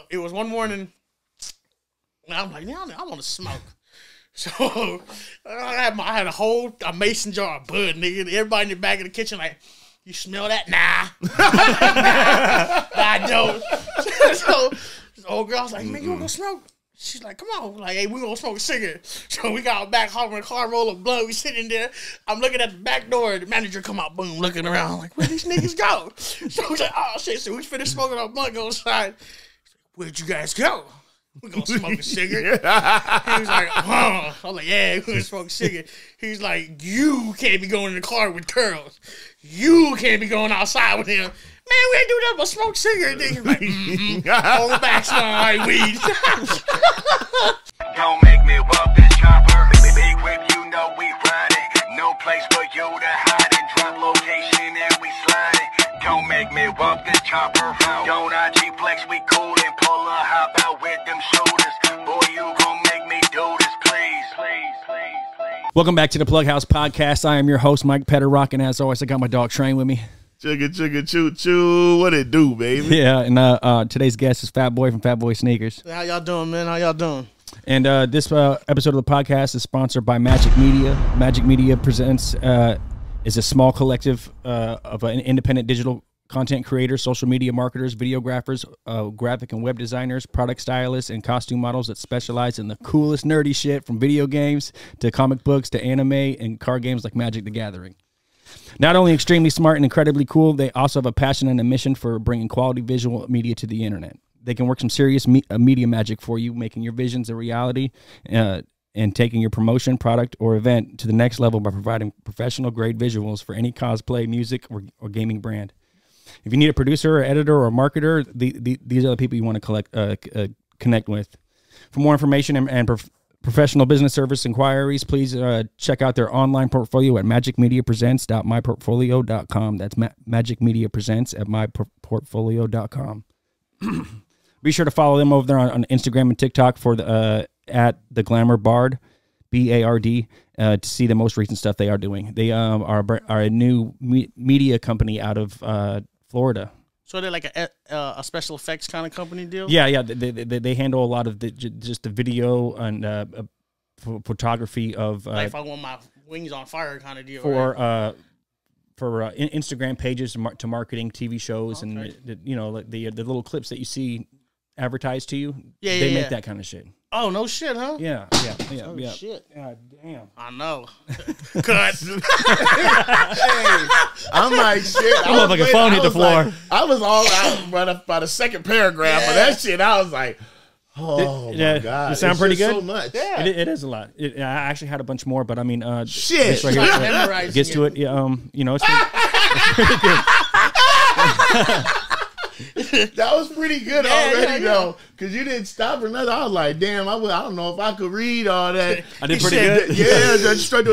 It was one morning, and I'm like, now I want to smoke. So I had a mason jar of bud, nigga. Everybody in the back of the kitchen like, you smell that? Nah. I don't. So this old girl was like, man, you want to go smoke? She's like, come on. Like, hey, we going to smoke a cigarette. So we got back, hop in the car, roll of blood. We sitting there. I'm looking at the back door. The manager come out, boom, looking around. I'm like, where these niggas go? So I was like, oh, shit. So we finished smoking our blunt, go inside. Where'd you guys go? We're going to smoke a cigarette. He was like, oh. I was like, yeah, we're going to smoke a cigarette. He's like, you can't be going in the car with girls. You can't be going outside with him. Man, we ain't do nothing but smoke cigarette. He's like, on the back smell like weed. Don't make me walk the chopper. Big whip, you know we riding. No place for you to hide and drop location and we sliding. Don't make me walk the chopper. Don't IG flex, we cool and pull a hop out with them shoulders. Boy, you gon' make me do this, please. Welcome back to the PlugHouse podcast. I am your host, Mike Petterrock, and as always, I got my dog Train with me. Chugga, choo, choo. What it do, baby? Yeah, and today's guest is Fat Boy from Fat Boy Sneakers. How y'all doing, man? How y'all doing? And this episode of the podcast is sponsored by Magic Media. Magic Media presents is a small collective of independent digital content creators, social media marketers, videographers, graphic and web designers, product stylists, and costume models that specialize in the coolest nerdy shit from video games to comic books to anime and card games like Magic the Gathering. Not only extremely smart and incredibly cool, they also have a passion and a mission for bringing quality visual media to the internet. They can work some serious media magic for you, making your visions a reality and taking your promotion, product, or event to the next level by providing professional-grade visuals for any cosplay, music, or gaming brand. If you need a producer or editor or a marketer, these are the people you want to connect with. For more information and professional business service inquiries, please check out their online portfolio at magicmediapresents.myportfolio.com. That's magicmediapresents@myportfolio.com. Be sure to follow them over there on Instagram and TikTok for the at the Glamour Bard, BARD, to see the most recent stuff they are doing. They are a new media company out of Florida. So they're like a special effects kind of company deal? Yeah. They handle a lot of just the video and photography of like if I want my wings on fire kind of deal. For right? Instagram pages to marketing TV shows, okay. And like the little clips that you see advertised to you. Yeah, they make that kind of shit. Oh, no shit, huh? Yeah. Oh, shit. God damn. I know. Cut. Hey, I'm like, shit. I'm like a phone hit the floor. Like, I was all out by the second paragraph of that shit. I was like, oh, my God. It sound pretty good? So much. Yeah. It is a lot. I actually had a bunch more, but I mean, shit. This right here gets to it. It's pretty good. That was pretty good already, though, because you didn't stop or nothing. I was like, damn, I don't know if I could read all that. I did pretty good. Yeah, just straight.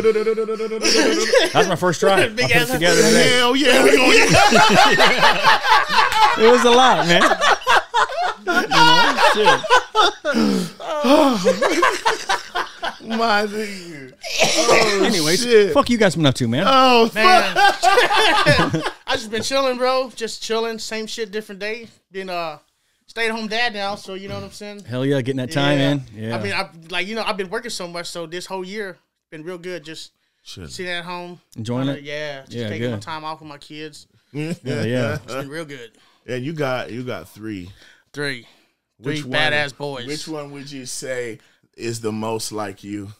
That's my first try. Big I put it together today. Hell yeah. It was a lot, man. Shit. My nigga. Anyways, shit. fuck you guys been up to, man. Oh, Man. I just been chilling, bro. Just chilling. Same shit, different day. Been stay-at-home dad now, so you know what I'm saying? Hell yeah, getting that time in. Yeah. I mean, I've been working so much, so this whole year been real good. Just sitting at home. Enjoying it? Yeah. Just taking my time off with my kids. Yeah. It's been real good. And you got three. Three Which badass boys. Which one would you say is the most like you?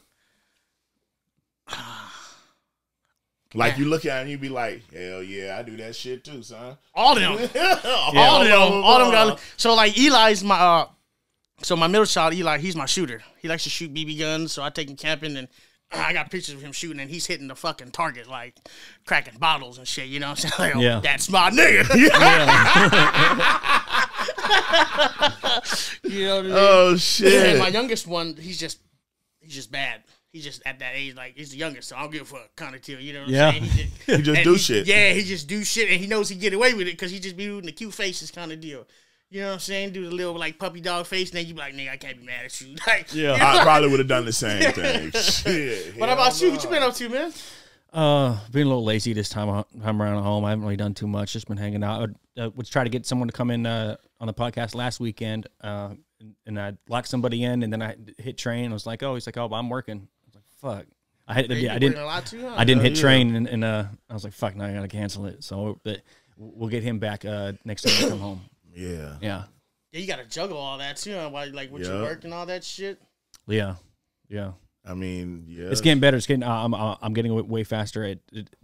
Like you look at him and you be like, hell yeah, I do that shit too, son. All them. All them guys. So like Eli's my my middle child, Eli, he's my shooter. He likes to shoot BB guns, so I take him camping and I got pictures of him shooting and he's hitting the fucking target, like cracking bottles and shit, you know what I'm saying? Like, yeah. That's my nigga. You know what I mean? Oh shit. And my youngest one, he's just bad. He's just at that age, like he's the youngest, so I don't give a fuck kind of deal. You know what I'm saying? He just do shit. Yeah, he just do shit, and he knows he get away with it because he just be doing the cute faces kind of deal. You know what I'm saying? Do the little like puppy dog face, and then you be like, nigga, I can't be mad at you. Like, yeah, I probably would have done the same thing. Shit. What about you? What you been up to, man? Being a little lazy this time around at home. I haven't really done too much. Just been hanging out. I was try to get someone to come in on the podcast last weekend, and I locked somebody in, and then I hit train. I was like, oh, he's like, oh, well, I'm working. I was like, fuck. I didn't hit train, and I was like, fuck, now I gotta cancel it. So we'll get him back next time I come home. Yeah. Yeah, you gotta juggle all that too, while like with your work and all that shit. Yeah. I mean, yeah, it's getting better. It's getting. I'm getting way faster at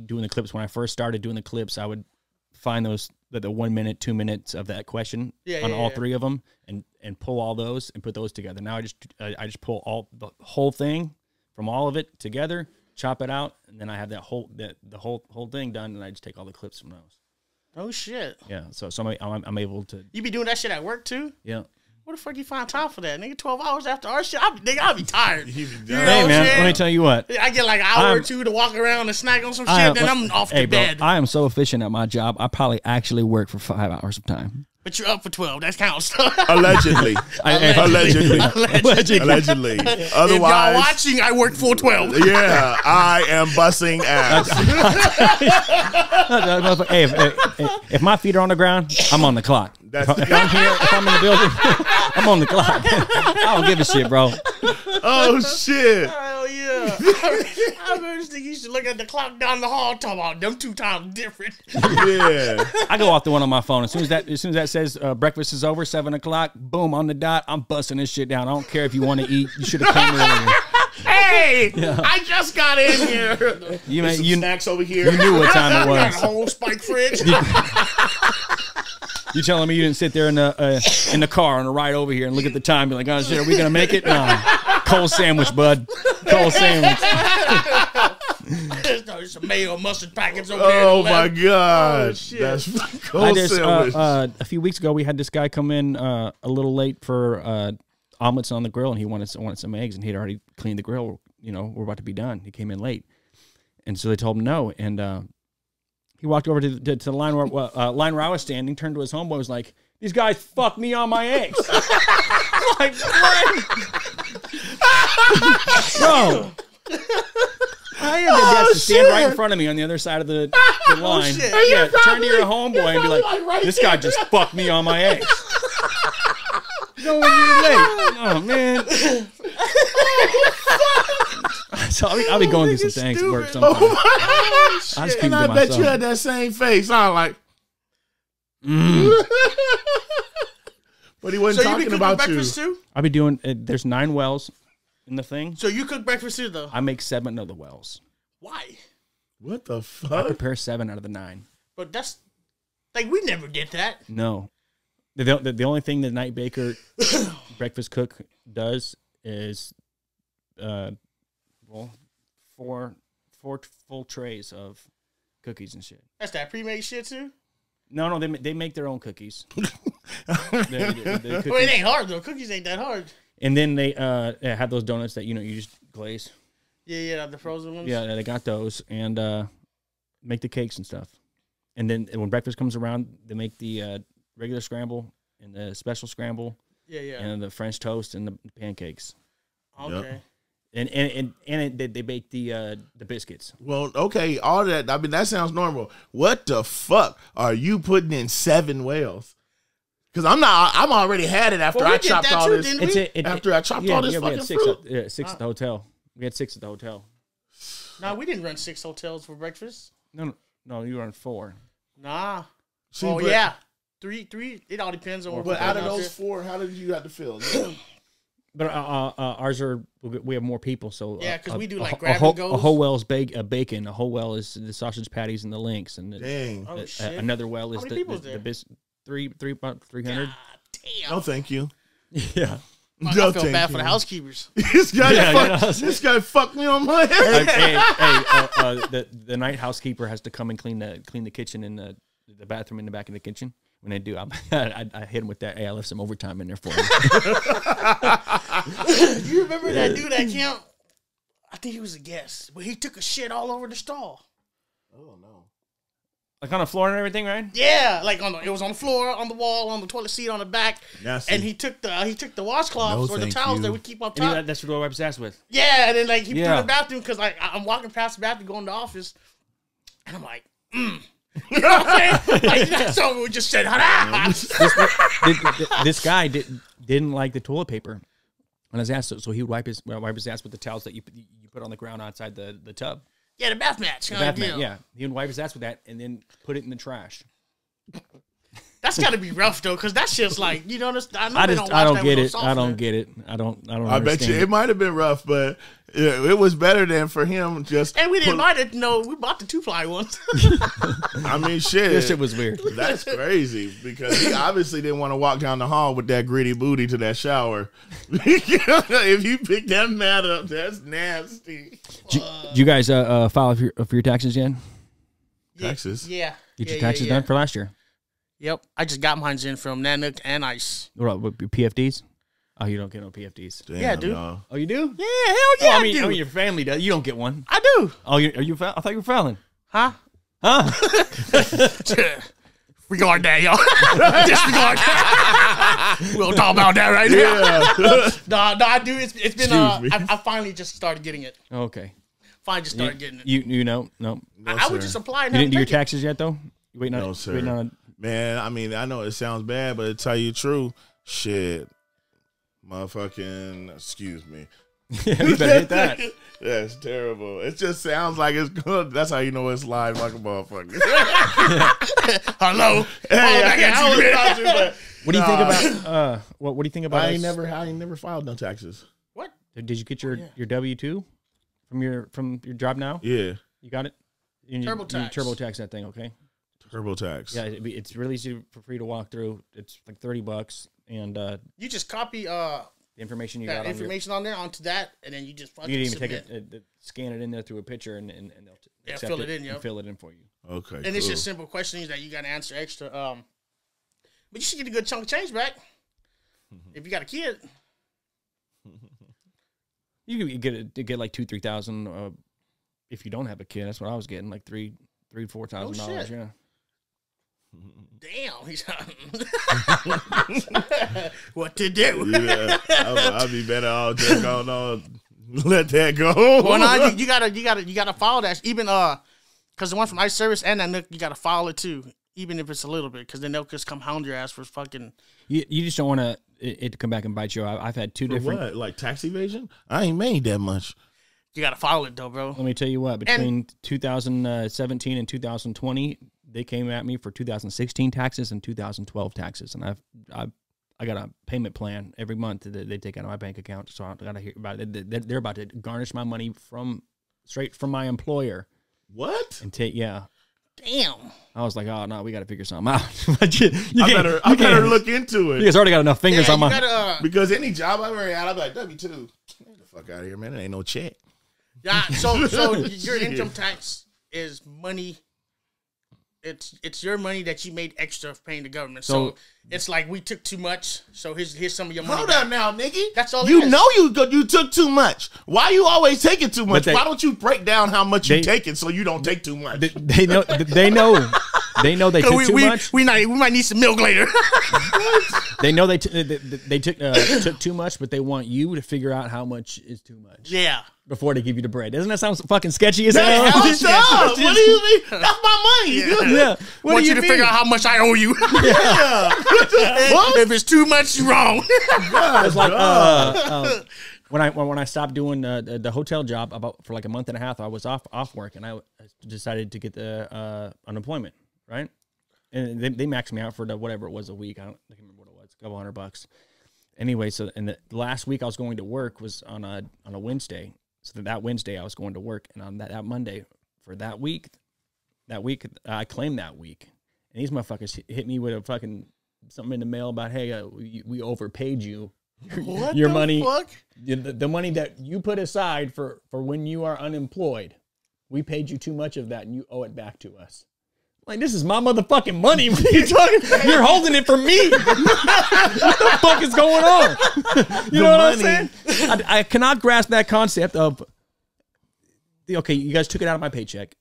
doing the clips. When I first started doing the clips, I would find the 1 minute, 2 minutes of that question on all three of them, and pull all those and put those together. Now I just pull the whole thing from all of it together, chop it out, and then I have the whole thing done, and I just take all the clips from those. Oh shit! Yeah, so I'm able to. You be doing that shit at work too? Yeah. Where the fuck you find time for that, nigga? 12 hours after our shit, I'll be tired. Hey man, let me tell you what. I get like an hour or two to walk around and snack on some shit, then I'm off to bed. Bro, I am so efficient at my job. I probably actually work for 5 hours of time. But you're up for 12. That counts. Allegedly. Allegedly. Allegedly. Otherwise, if y'all watching, I work full 12. Yeah, I am busting ass. Hey, if my feet are on the ground, I'm on the clock. If I'm here, if I'm in the building, I'm on the clock. I don't give a shit, bro. Oh shit! Hell yeah! I remember this nigga used to look at the clock down the hall, talking about them 2 times different. Yeah, I go off the one on my phone as soon as that says breakfast is over, 7 o'clock. Boom, on the dot. I'm busting this shit down. I don't care if you want to eat. You should have came earlier. Hey, I just got in here. You snacks over here. You knew what time it was. Got a whole spike fridge. You telling me you didn't sit there in the car on the ride over here and look at the time, be like, oh shit, are we gonna make it? Nah. Cold sandwich, bud. Cold sandwich. There's some mayo mustard packets over there. Oh my god, oh, shit. that's cold sandwich. A few weeks ago, we had this guy come in a little late for omelets on the grill, and he wanted some eggs, and he'd already cleaned the grill. You know, we're about to be done. He came in late, and so they told him no, and he walked over to the line where I was standing, turned to his homeboy, was like, "These guys fucked me on my eggs." Like, what? Bro. I had the guys to stand right in front of me on the other side of the line. Yeah, turn to your homeboy and be like, "This guy just fucked me on my eggs." No, when you're late. Oh man. So I'll be going through some things at work sometimes. Oh my shit. And I bet you had that same face. I'm like, but he wasn't talking about breakfast too? I'll be doing. There's 9 wells in the thing. So you cook breakfast too, though? I make 7 of the wells. Why? What the fuck? I prepare 7 out of the 9. But that's like we never did that. No. The only thing the night baker breakfast cook does is, four full trays of cookies and shit. That's that pre-made shit too. No, they make their own cookies. Well, it ain't hard though. Cookies ain't that hard. And then they have those donuts that you just glaze. Yeah, the frozen ones. Yeah, they got those and make the cakes and stuff. And then when breakfast comes around, they make the regular scramble and the special scramble. Yeah. And the French toast and the pancakes. Okay. Yep. And they bake the biscuits. Well, okay, all that. I mean, that sounds normal. What the fuck are you putting in 7 whales? Because I'm already had it after I chopped all this. After I chopped all this fucking fruit. 6 at the hotel. We had 6 at the hotel. No, we didn't run 6 hotels for breakfast. No, you run 4. Nah. See, yeah. 3. It all depends on. But out of those 4, how did you have to fill? But ours we have more people, so yeah, because we do like grab and goes. A whole well is bacon. A whole well is the sausage patties and the links, and dang. Another well is about 300. Damn. No, thank you. Yeah. I feel bad for the housekeepers. This guy fucked me on my head. The night housekeeper has to come and clean the kitchen and the bathroom in the back of the kitchen. When they do, I hit him with that. Hey, I left some overtime in there for him. You remember that dude that came? I think he was a guest, but he took a shit all over the stall. Oh no! Like on the floor and everything, right? Yeah, like it was on the floor, on the wall, on the toilet seat, on the back. Nasty. And he took the washcloths or the towels that we keep up top. And that's what I wipe his ass with. Yeah, and then like he put in the bathroom because like I'm walking past the bathroom going to the office, and I'm like, You know what I'm saying? Like that's something we just said. This guy didn't like the toilet paper on his ass, so he would wipe his ass with the towels that you put on the ground outside the tub. Yeah, the bath mats. The bath mat, yeah. He would wipe his ass with that and then put it in the trash. That's got to be rough though, because that's just like I don't get it. I don't get it. I don't. I bet you it might have been rough, but it was better than for him just. And we didn't mind it. No, we bought the 2-ply ones. I mean, shit. This shit was weird. That's crazy because he obviously didn't want to walk down the hall with that gritty booty to that shower. If you pick that mat up, that's nasty. Did you guys file for your taxes yet? Taxes? Yeah. Get your taxes done for last year. Yep, I just got mine in from Nanook and ICE. What PFDs? Oh, you don't get no PFDs. Damn, yeah, dude. no. Oh, you do? Yeah, hell yeah, I mean, your family does. You don't get one. I do. Oh, are you? I thought you were filing. Huh? Huh? Regard that, y'all. Disregard that. We'll talk about that right now. No, I do. It's been. I finally just started getting it. Okay. Finally just started getting it. You know? No. I would just apply. You didn't do your taxes yet, though. You waiting on? No, sir. Man, I mean, I know it sounds bad, but to tell you the truth, shit, motherfucking, excuse me. Yeah, you better hit that. That's terrible. It just sounds like it's good. That's how you know it's live like a motherfucker. Hello. Hey, what do you think about? What do you think about? I ain't never filed no taxes. What? Did you get your W-2 from your job now? Yeah, you got it. TurboTax. TurboTax that thing, okay? TurboTax. Yeah, it's really easy for free to walk through. It's like $30, and you just copy the information you got on there onto that, and then you just fucking you submit. take it, scan it in there through a picture, and they'll fill it in, yo. Fill it in for you. Okay, and it's just simple questions that you got to answer extra. But you should get a good chunk of change back if you got a kid. You can get like $2,000-3,000 if you don't have a kid. That's what I was getting, like $4,000. Yeah. Damn, he's what to do? Yeah, I'll be better off just going let that go. Well, no, you gotta follow that. Even because the one from ICE Service and that Nook, you gotta follow it too, even if it's a little bit, because then they'll just come hound your ass for fucking. You just don't want it to come back and bite you. I've had two different. What? Like tax evasion? I ain't made that much. You gotta follow it though, bro. Let me tell you what. Between 2017 and 2020. They came at me for 2016 taxes and 2012 taxes, and I got a payment plan every month that they take out of my bank account. So I got to hear about it. They're about to garnish my money straight from my employer. What? And damn. I was like, oh no, we got to figure something out. I better look into it. You guys already got enough fingers on my. Because any job I've ever had, I'm like W2. Get the fuck out of here, man. It ain't no check. Yeah. So your income tax is money. It's your money that you made extra paying the government. So it's like we took too much. So here's some of your money. Hold up now, nigga. That's all. You know you took too much. Why you always taking too much? Why don't you break down how much you taking so you don't take too much? They know they took too much. We might need some milk later. They know they took too much, but they want you to figure out how much is too much. Yeah. Before they give you the bread. Doesn't that sound fucking sketchy as hell? What do you mean? That's my money. Yeah. What want you to figure out how much I owe you. Yeah. If it's too much, you're wrong. It's like when I stopped doing the hotel job for like a month and a half, I was off work, and I decided to get the unemployment, right? And they maxed me out for whatever it was a week. I can't remember what it was, a couple $100. Anyway, and the last week I was going to work was on a Wednesday. So that Wednesday I was going to work, and on that Monday for that week I claimed that week, and these motherfuckers hit me with a fucking something in the mail about, hey, we overpaid you. Your money, the money that you put aside for when you are unemployed, we paid you too much of that, and you owe it back to us. Like, this is my motherfucking money. What are you talking? You're holding it for me. What the fuck is going on? You know what I'm saying? I cannot grasp that concept of, okay, you guys took it out of my paycheck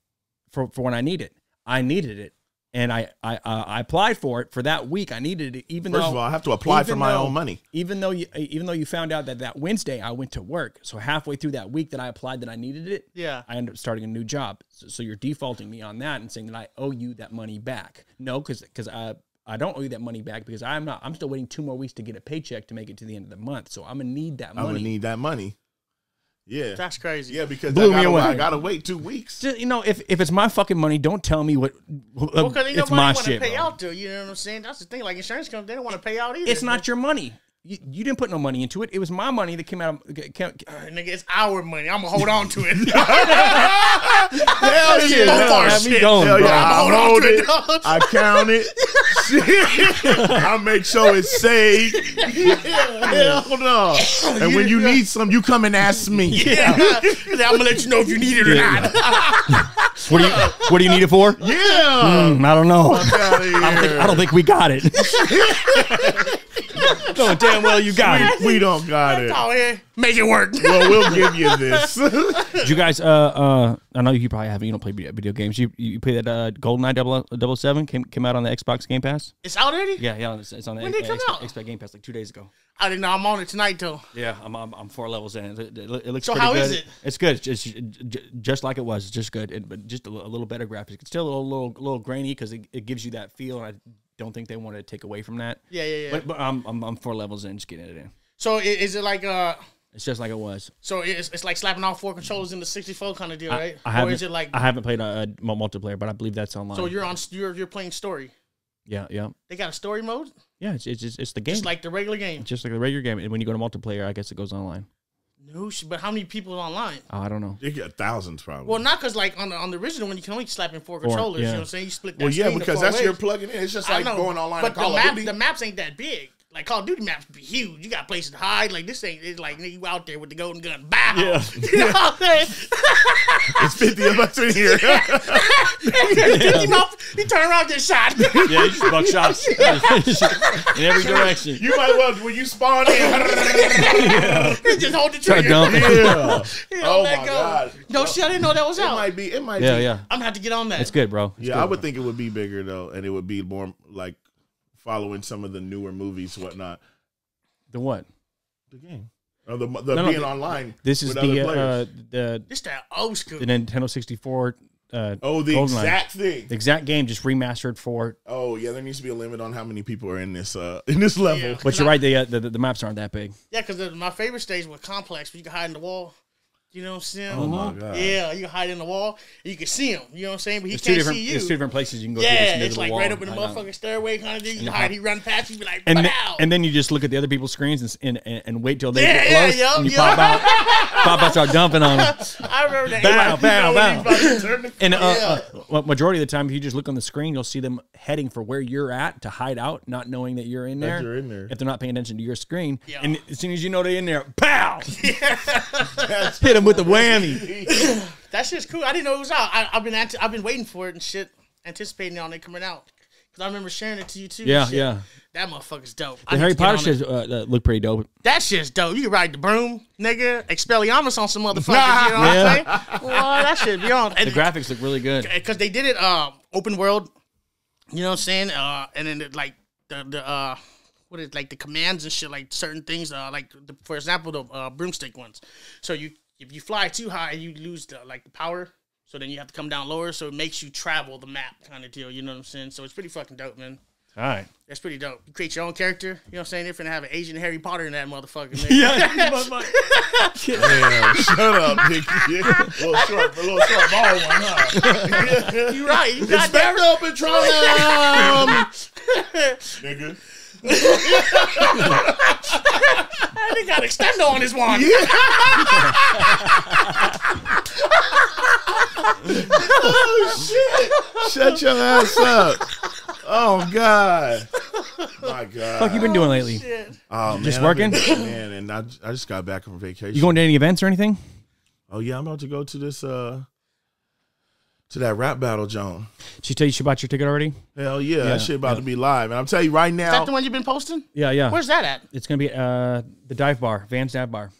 for when I need it. I needed it. And I applied for it for that week. I needed it, even First though of all, I have to apply for my own money. Even though you found out that Wednesday I went to work, so halfway through that week that I applied that I needed it, I ended up starting a new job. So you're defaulting me on that and saying that I owe you that money back. No, because I don't owe you that money back because I'm still waiting 2 more weeks to get a paycheck to make it to the end of the month. So I'm gonna need that money. I'm gonna need that money. Yeah, that's crazy. Yeah, because I gotta wait 2 weeks. Just, if it's my fucking money, don't tell me what. Because it's my shit. Pay out to, you know what I'm saying? That's the thing. Like insurance companies, they don't want to pay out either. It's not your money. You didn't put no money into it. It was my money that came out. Nigga, it's our money. I'm gonna hold on to it. Hell yeah! Have me going, Hell bro. yeah! I hold it. I count it. I make sure it's saved. Hell no! And when you need some, you come and ask me. Yeah, I'm gonna let you know if you need it or not. What do you need it for? Yeah, I don't know. I don't think we got it. No, damn well you got it. We don't got it. Oh, yeah. Make it work. Well, we'll give you this. Did you guys? I know you probably haven't. You don't play video games. You play that GoldenEye 007 came out on the Xbox Game Pass. It's out already. Yeah. It's on the Xbox Game Pass like 2 days ago. I didn't know. I'm on it tonight though. Yeah, I'm 4 levels in. It looks so. Pretty How good. is it? It's good. It's just like it was. It's just good, but just a little better graphics. It's still a little grainy because it gives you that feel. And I don't think they want to take away from that. Yeah. But I'm 4 levels in, just getting it in. So is it like It's just like it was. So it's like slapping all 4 controllers in the 64 kind of deal, right? Or is it like I haven't played a multiplayer, but I believe that's online. So you're playing story. Yeah. They got a story mode. Yeah, it's the game. Just like the regular game. Just like the regular game. And when you go to multiplayer, I guess it goes online. No, but how many people are online? Oh, I don't know. You get thousands probably. Well, not because like on the original one, you can only slap in 4 controllers. You know what I'm saying? You split that. Well, yeah, screen because that's you're plugging in. It's just like going online. But to Call of Duty. the maps ain't that big. Like Call of Duty maps be huge. You got places to hide. Like this ain't. It's like you out there with the golden gun. Bow. Yeah. You know what I'm saying? It's 50 of us in here. He turned around and shot. Yeah, you just buck shots in every direction. You might well when you spawn in. He just hold the trigger. Yeah. Oh my god. No shit. I didn't know that was out. It might be. Yeah. I'm gonna have to get on that. It's good, bro. It's good, I would think it would be bigger though, and it would be more like following some of the newer movies, whatnot. The what? The game. Or the being online. This is this that old school. The Nintendo 64. The exact thing. The exact game, just remastered for. Oh yeah, there needs to be a limit on how many people are in this level. Yeah, but you're right. The maps aren't that big. Yeah, because my favorite stage was Complex, where you can hide in the wall. You know what I'm saying? Oh my god! Yeah, you can hide in the wall. And you can see him. You know what I'm saying? But he can't see you. There's 2 different places you can go. Yeah, it's like right up in the motherfucking stairway kind of thing. You can hide. He run past you, be like, and then you just look at the other people's screens and wait till they get close, and you pop out, start dumping on them. I remember that. Bow. And majority of the time, if you just look on the screen, you'll see them heading for where you're at to hide out, not knowing that you're in there. You're in there. If they're not paying attention to your screen, and as soon as you know they're in there, pow! Hit them with the whammy. That shit's cool. I didn't know it was out. I've been waiting for it and shit, anticipating on it coming out. Because I remember sharing it to you too. Yeah. That motherfucker's dope. The Harry Potter shit look pretty dope. That shit's dope. You can ride the broom, nigga. Expelliarmus on some motherfuckers. You know what I'm saying? Well, that shit be on. The graphics look really good. Because they did it open world. You know what I'm saying? And then the what is like the commands and shit, like certain things, for example, the broomstick ones. So if you fly too high, you lose the power. So then you have to come down lower. So it makes you travel the map kind of deal. You know what I'm saying? So it's pretty fucking dope, man. All right. That's pretty dope. You create your own character. You know what I'm saying? They're finna have an Asian Harry Potter in that motherfucker. Damn, shut up, Nicky. A little short ball one, huh? You right. You got Expect up and try nigga. They got extendo on this one. Oh shit! Shut your ass up! Oh god! My god! Fuck you been doing lately? Oh man, just working, man. And I just got back from vacation. You going to any events or anything? Oh yeah, I'm about to go to this to that rap battle, John. She tell you she bought your ticket already? Hell yeah, that shit about to be live. And I'm telling you right now. Is that the one you've been posting? Yeah. Where's that at? It's gonna be the dive bar, Van's Dive Bar.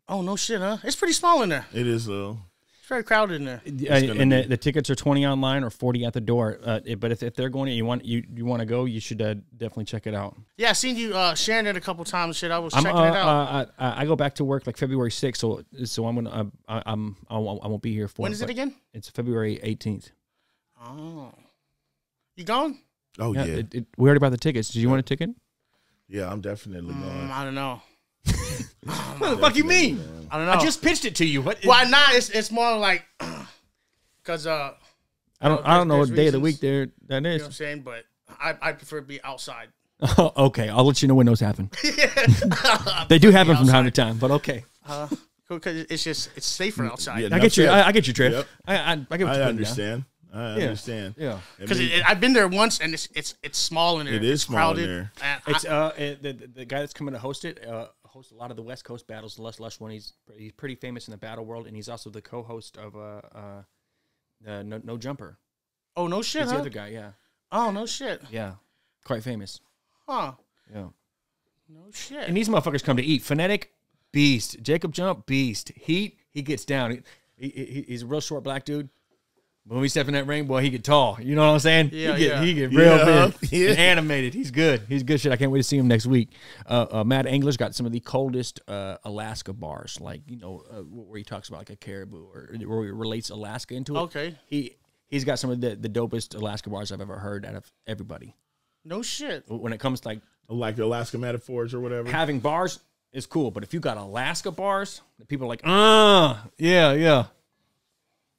Oh no shit, huh? It's pretty small in there. It is though. It's very crowded in there. And the tickets are $20 online or $40 at the door. But if they're going and you want to go, you should definitely check it out. Yeah, I seen you sharing it a couple times. Shit, I was checking it out. I go back to work like February 6th, so I'm gonna I won't be here for. When is it again? It's February 18th. Oh, you going? Oh yeah. We already bought the tickets. Did you want a ticket? Yeah, I'm definitely going. I don't know. What the fuck you mean? I don't know. I just pitched it to you. What? Why not? It's more like because I don't know what day of the week that is. You know what I'm saying? But I prefer to be outside. Okay, I'll let you know when those happen. They do happen from time to time, but okay. Because it's safer outside. Yeah, I get your drift. Yep. I understand. I understand. Yeah, because I've been there once, and it's small in there. It is small crowded. in there. It's the guy that's coming to host it hosts a lot of the West Coast battles. Les Lush one. He's pretty famous in the battle world, and he's also the co-host of No Jumper. Oh no shit! He's the other guy. Yeah. Oh no shit! Yeah, quite famous. Huh? Yeah. No shit. And these motherfuckers come to eat. Phonetic, beast. Jacob Jump, beast. Heat, he gets down. He's a real short black dude. When we step in that ring, boy, he get tall. You know what I'm saying? Yeah, he get real big and animated. He's good. He's good shit. I can't wait to see him next week. Matt Engler's got some of the coldest Alaska bars, like, where he talks about like a caribou or where he relates Alaska into it. Okay. He's got some of the dopest Alaska bars I've ever heard out of everybody. No shit. When it comes to like the Alaska metaphors or whatever. Having bars is cool, but if you got Alaska bars, people are like, yeah.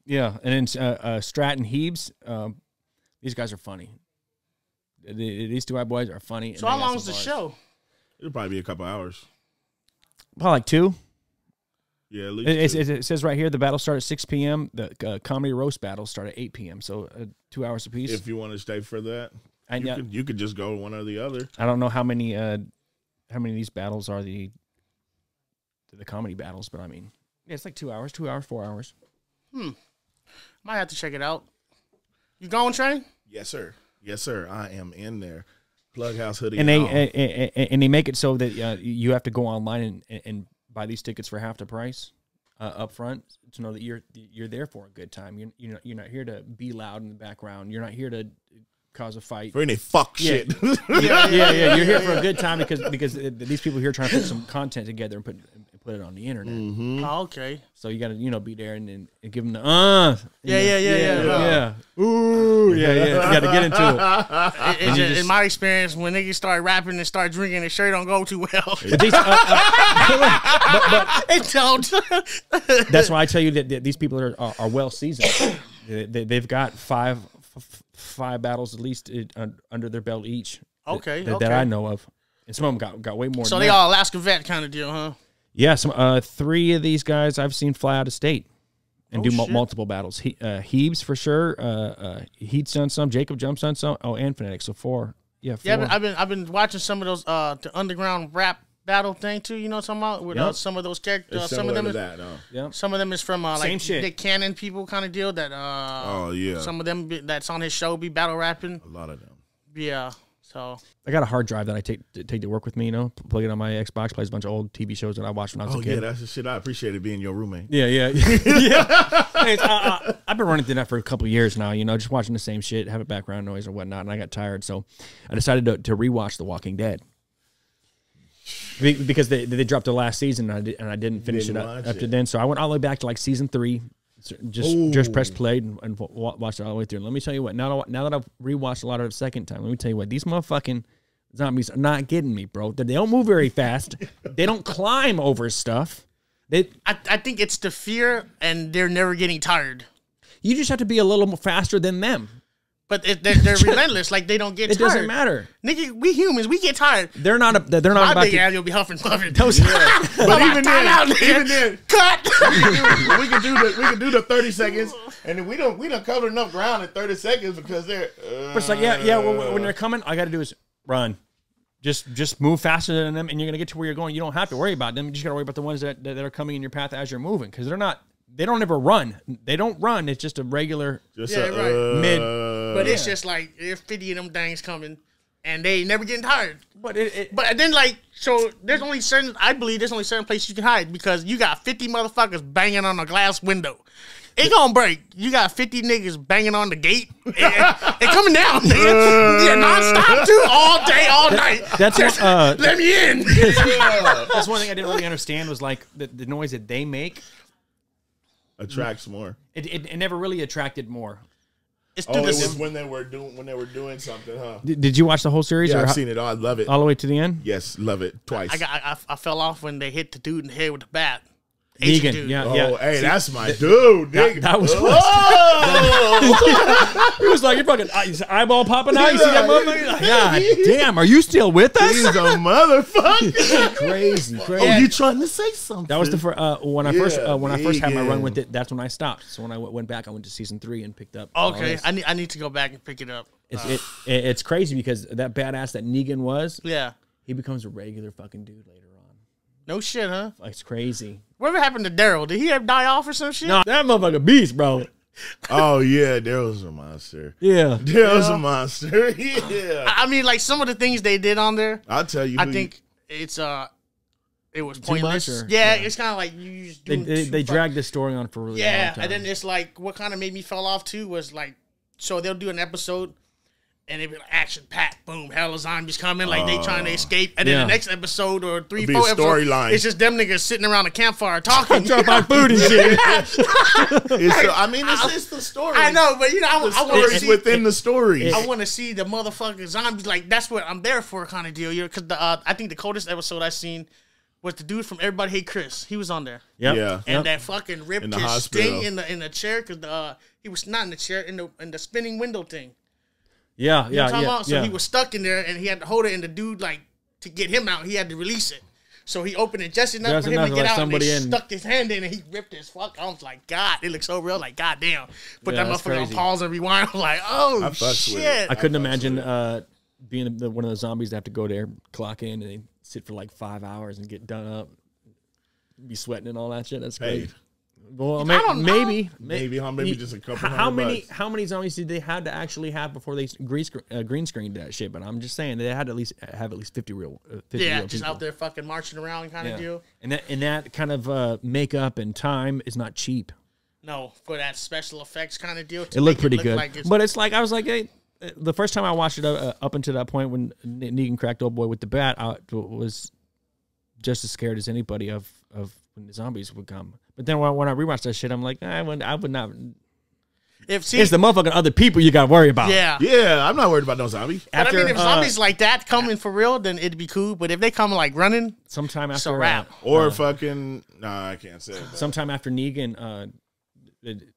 Yeah, and then Stratton Heebs, these guys are funny. These two white boys are funny. So how long is the show? It'll probably be a couple hours. Probably like 2. Yeah, at least it says right here the battle start at 6 p.m. The comedy roast battles start at 8 p.m. So 2 hours apiece. If you want to stay for that, you could just go one or the other. I don't know how many of these battles are the comedy battles, but I mean, yeah, it's like 2 hours, 4 hours. Might have to check it out. You going, Trey? Yes, sir. Yes, sir. I am in there. PlugHouse hoodie. And they make it so that you have to go online and buy these tickets for half the price up front to know that you're there for a good time. You're not here to be loud in the background. You're not here to cause a fight for any shit. Yeah. You're here for a good time because these people here are trying to put some content together and put it on the internet. Mm-hmm. Oh, okay. So you got to be there and give them the yeah. Ooh, yeah. You got to get into it. In my experience, when niggas start rapping and start drinking, it sure don't go too well. But it don't. That's why I tell you that these people are well seasoned. They've got five battles at least under their belt each. Okay, that I know of, and some of them got way more. So they all Alaska vet kind of deal, huh? Yeah, some 3 of these guys I've seen fly out of state and do multiple battles. Heebs for sure. Heat's done some. Jacob Jump's done some. Oh, and Phonetic. So 4. Yeah, 4. Yeah, I've been watching some of those the underground rap battle thing too. You know what I'm talking about? With some of those characters. Some of them some of them is from like Nick Cannon people kind of deal. That some of them that's on his show be battle rapping. A lot of them. Yeah. So I got a hard drive that I take to work with me, plug it on my Xbox, plays a bunch of old TV shows that I watched when I was a kid. Yeah, that's the shit I appreciated being your roommate. Yeah. Hey, I've been running through that for a couple of years now, just watching the same shit, having background noise or whatnot, and I got tired, so I decided to rewatch The Walking Dead. Because they dropped the last season and I didn't finish it up to then, so I went all the way back to like season 3. Just press play and watch it all the way through. And let me tell you what. Now that I've rewatched a lot of it the second time, let me tell you what. These motherfucking zombies are not getting me, bro. They don't move very fast. They don't climb over stuff. I think it's the fear, and they're never getting tired. You just have to be a little more faster than them. But they're relentless. Like they don't get tired. It doesn't matter. Nigga, we humans, we get tired. They're not about big ass, you'll be huffing puffing. But even then, cut. we can do the 30 seconds, and we don't cover enough ground in 30 seconds because they're. But it's like when they're coming, all I got to do is run. Just move faster than them, and you're gonna get to where you're going. You don't have to worry about them. You just gotta worry about the ones that are coming in your path as you're moving, because they're not. They don't ever run. They don't run. It's just a regular mid. But it's just like there's 50 of them things coming, and they never getting tired. But then like so there's only certain places you can hide because you got 50 motherfuckers banging on a glass window. It gonna break. You got 50 niggas banging on the gate. It coming down, nigga. Yeah, non-stop too, all day, all night. That's let me in. That's one thing I didn't really understand was like the noise that they make attracts more. It never really attracted more. It was when they were doing something, huh? Did you watch the whole series? Yeah, I've seen it all. I love it all the way to the end. Yes, love it twice. I fell off when they hit the dude in the head with the bat. Negan, yeah. Hey, that's my dude. That was. He was like, "You're fucking his eyeball popping out." You see that motherfucker? Like, God damn, are you still with us? He's a motherfucker. Crazy. Oh, you trying to say something? That was the when I first had my run with it. That's when I stopped. So when I went back, I went to season 3 and picked up. Okay, I need to go back and pick it up. It's crazy because that badass that Negan was. Yeah, he becomes a regular fucking dude later on. No shit, huh? It's crazy. Whatever happened to Daryl? Did he die off or some shit? No, that motherfucker beast, bro. Oh yeah, Daryl's a monster. Yeah, Daryl's a monster. Yeah. I mean, like some of the things they did on there. I'll tell you. I think it was pointless. Yeah, it's kind of like you just they dragged the story on for a really long time. And then it's like what kind of made me fall off too was like, so they'll do an episode. And it be like action packed, boom, hell of zombies coming, like they trying to escape. And then the next episode or 3-4 episodes, storyline. It's just them niggas sitting around a campfire talking. Talking about food and shit. It's the story. I know, but you know, I want to see within the story. I want to see the motherfucking zombies. Like that's what I'm there for, kind of deal. You know, because I think the coldest episode I seen was the dude from Everybody Hate Chris. He was on there. Yep. Yeah, and that fucking ripped his sting in the chair because he was not in the chair in the spinning window thing. Yeah, you know what I'm talking about? So he was stuck in there, and he had to hold it, and the dude, like, to get him out, he had to release it. So he opened it just enough for him to get out, and he stuck his hand in, and he ripped his fuck. I was like, God, it looks so real, like, God damn. Put that motherfucker on pause and rewind. I'm like, oh, shit. I couldn't imagine being one of those zombies that have to go there, clock in, and they sit for like 5 hours and get done up, be sweating and all that shit. That's crazy. Well, maybe just a couple. How many zombies did they have to actually have before they green screened that shit? But I'm just saying they had to have at least 50 real. 50 real just people out there fucking marching around kind of deal. And that kind of makeup and time is not cheap. No, for that special effects kind of deal. It looked pretty good, but it's like I was like, hey, the first time I watched it up until that point when Negan cracked old boy with the bat, I was just as scared as anybody of when the zombies would come. But then when I rewatched that shit, I'm like, I would not. It's the motherfucking other people you got to worry about. Yeah, I'm not worried about no zombies. But I mean, if zombies like that coming for real, then it'd be cool. But if they come like running, sometime after it's a wrap. Or fucking, nah, I can't say it. Sometime after Negan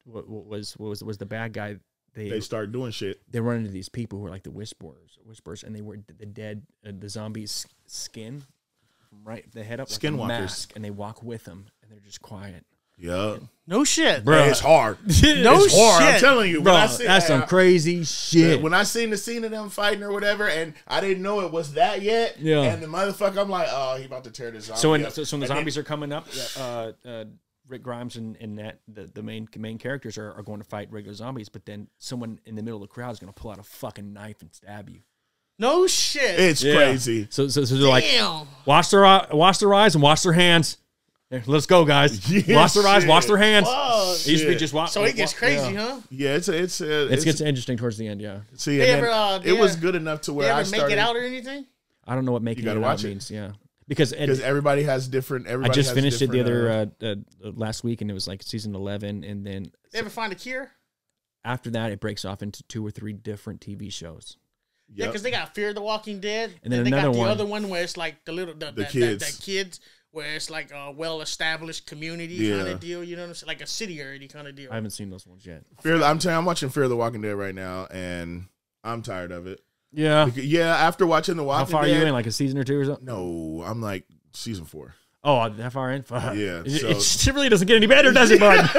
was the bad guy. They start doing shit. They run into these people who are like the whisperers, and they were the dead, the zombies' skin, right? The head up, skinwalkers, like mask, and they walk with them, and they're just quiet. Yeah. No shit, bro. It's hard. It's hard. I'm telling you, bro. That's some crazy shit. When I seen the scene of them fighting or whatever, and I didn't know it was that yet. Yeah. And the motherfucker, I'm like, oh, he about to tear this zombie up. So when the zombies are coming up, Rick Grimes and the main characters are going to fight regular zombies, but then someone in the middle of the crowd is going to pull out a fucking knife and stab you. No shit. It's crazy. So they're like, wash their eyes and wash their hands. Here, let's go, guys. Wash their eyes, wash their hands. It used to be just so it gets crazy, huh? Yeah, it gets interesting towards the end. Yeah. See, it was good enough to where I started. Make it out or anything? I don't know what making it out means. Yeah. Because everybody has different. I just finished it the other last week, and it was like season 11, and then they ever find a cure? After that, it breaks off into 2 or 3 different TV shows. Yeah, because they got Fear the Walking Dead, and then they got the other one where it's like the kids, where it's like a well-established community kind of deal. You know what I'm saying? Like a city-already kind of deal. I haven't seen those ones yet. I'm watching Fear the Walking Dead right now, and I'm tired of it. Yeah, after watching The Walking Dead. How far are you in? Like a season or 2 or something? No, I'm like season 4. Oh, that far in? Fuck. Yeah. It really doesn't get any better, does it, bud?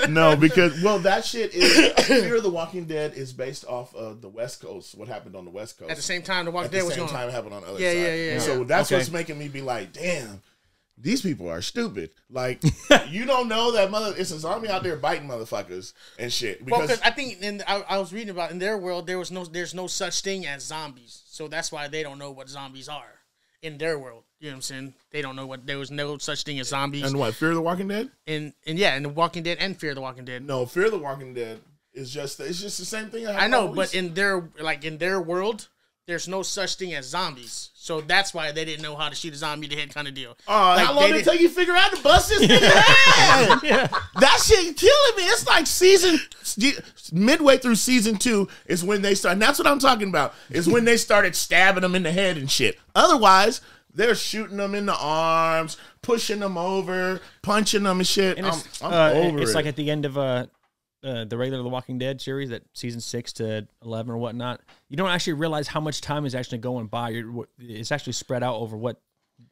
No, because, that shit is, Fear the Walking Dead is based off of the West Coast, what happened on the West Coast. At the same time The Walking Dead was going on. At the same time it happened on the other side. Yeah. So that's what's making me be like, damn, these people are stupid. Like, you don't know that it's a zombie out there biting motherfuckers and shit. Because I think I was reading about in their world there's no such thing as zombies, so that's why they don't know what zombies are in their world. You know what I'm saying? They don't know there was no such thing as zombies. And what, Fear the Walking Dead? And yeah, in The Walking Dead and Fear the Walking Dead. No, Fear the Walking Dead is just the same thing. I know, but in their world, there's no such thing as zombies. So that's why they didn't know how to shoot a zombie in the head kind of deal. How long did it take you to figure out to bust this nigga head? Yeah. That shit killing me. It's like midway through season 2 is when they start. And that's what I'm talking about. Is when they started stabbing them in the head and shit. Otherwise, they're shooting them in the arms, pushing them over, punching them and shit. And I'm over it. It's like at the end of the regular The Walking Dead series, that season 6 to 11 or whatnot, you don't actually realize how much time is actually going by. It's actually spread out over what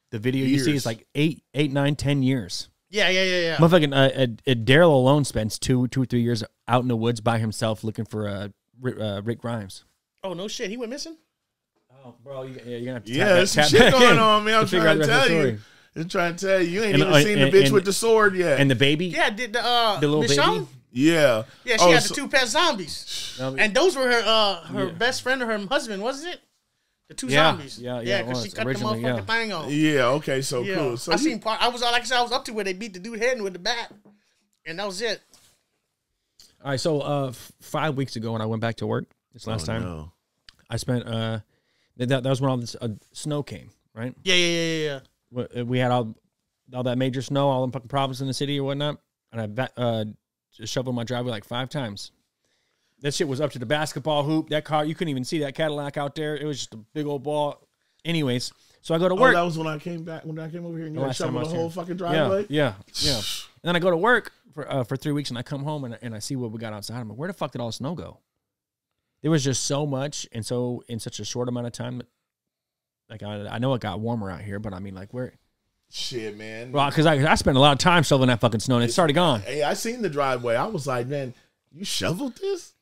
the video you see is like 8, 9, 10 years. Yeah. Motherfucking Daryl alone spends 2 or 3 years out in the woods by himself looking for Rick Grimes. Oh, no shit. He went missing? Oh, bro, you're going to have to there's some shit going on, man. I'm trying to tell you. I'm trying to tell you. You ain't even seen the bitch with the sword yet. And the baby? Yeah, the little Michonne? baby? Yeah. Yeah, she had the 2 pet zombies. And those were her best friend or her husband, wasn't it? The 2 zombies. Yeah, because she cut the motherfucking thing off. Yeah, okay, so cool. So I seen part. I was up to where they beat the dude head with the bat, and that was it. All right, so 5 weeks ago when I went back to work this last time, I spent that was when all this snow came, right? Yeah. We had all that major snow, all the fucking problems in the city or whatnot, and I shoveled my driveway like 5 times. That shit was up to the basketball hoop. That car, you couldn't even see that Cadillac out there. It was just a big old ball. Anyways, so I go to work. Oh, that was when I came back. When I came over here and you had shoveled the whole fucking driveway. Yeah. And then I go to work for 3 weeks, and I come home and I see what we got outside. I'm like, where the fuck did all the snow go? There was just so much, and so in such a short amount of time. Like I know it got warmer out here, but I mean, like where? Shit, man. Well, because I spent a lot of time shoveling that fucking snow, and it's already gone. Hey, I seen the driveway. I was like, man, you shoveled this?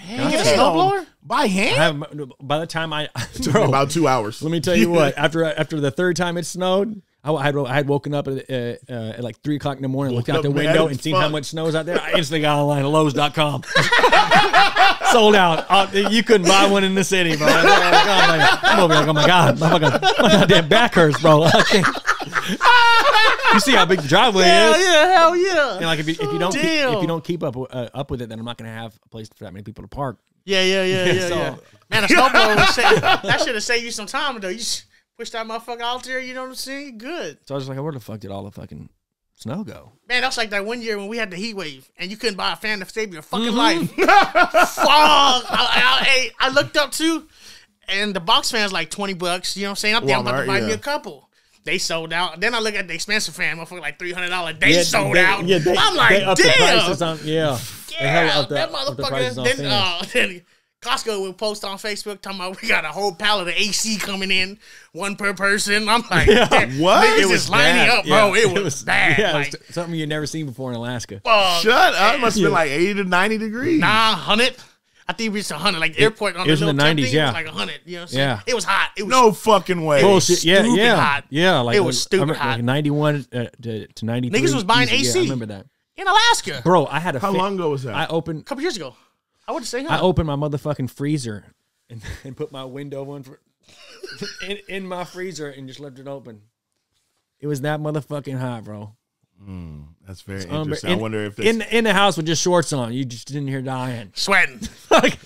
Did you get a snowblower? By hand? By the time about 2 hours. Let me tell you what. After the 3rd time it snowed, I had woken up at like 3 o'clock in the morning, looked out the window, and seen how much snow was out there. I instantly got online at Lowe's.com. Sold out. You couldn't buy one in the city, bro. I'm over like, oh my god, my goddamn back hurts, bro. I can't. You see how big the driveway is? Yeah, hell yeah. And like if you don't keep up with it, then I'm not gonna have a place for that many people to park. Yeah. Man, a snowblower that should have saved you some time though. You push that motherfucker out there. You know what I'm saying? Good. So I was like, where the fuck did all the fucking snow go? Man, that's like that one year when we had the heat wave and you couldn't buy a fan to save your fucking life. Fuck. I looked up too, and the box fan's like $20. You know what I'm saying? I'm about to buy me a couple. They sold out. Then I look at the expensive fan, motherfucker, like $300. They sold out. Yeah, I'm like, damn. That motherfucker. Then Costco will post on Facebook talking about we got a whole pallet of AC coming in, 1 per person. I'm like, what? It was lining up, bro. It was bad. Yeah, like, it was something you'd never seen before in Alaska. Shut up. It must have been like 80 to 90 degrees. Nah, 100. I think it reached 100. Like the airport on the in the 90s, it was like 100. You know what I'm saying? Yeah. It was hot. It was no fucking way. Bullshit. Yeah. Hot. Yeah, like it was stupid hot. Like 91 to 93. Niggas was buying AC. Yeah, I remember that. In Alaska. Bro, I had a How long ago was that? I opened a couple years ago. I would say I opened my motherfucking freezer and put my window in my freezer and just left it open. It was that motherfucking hot, bro. That's very interesting. I wonder if in the house with just shorts on, you just didn't hear dying, sweating. Like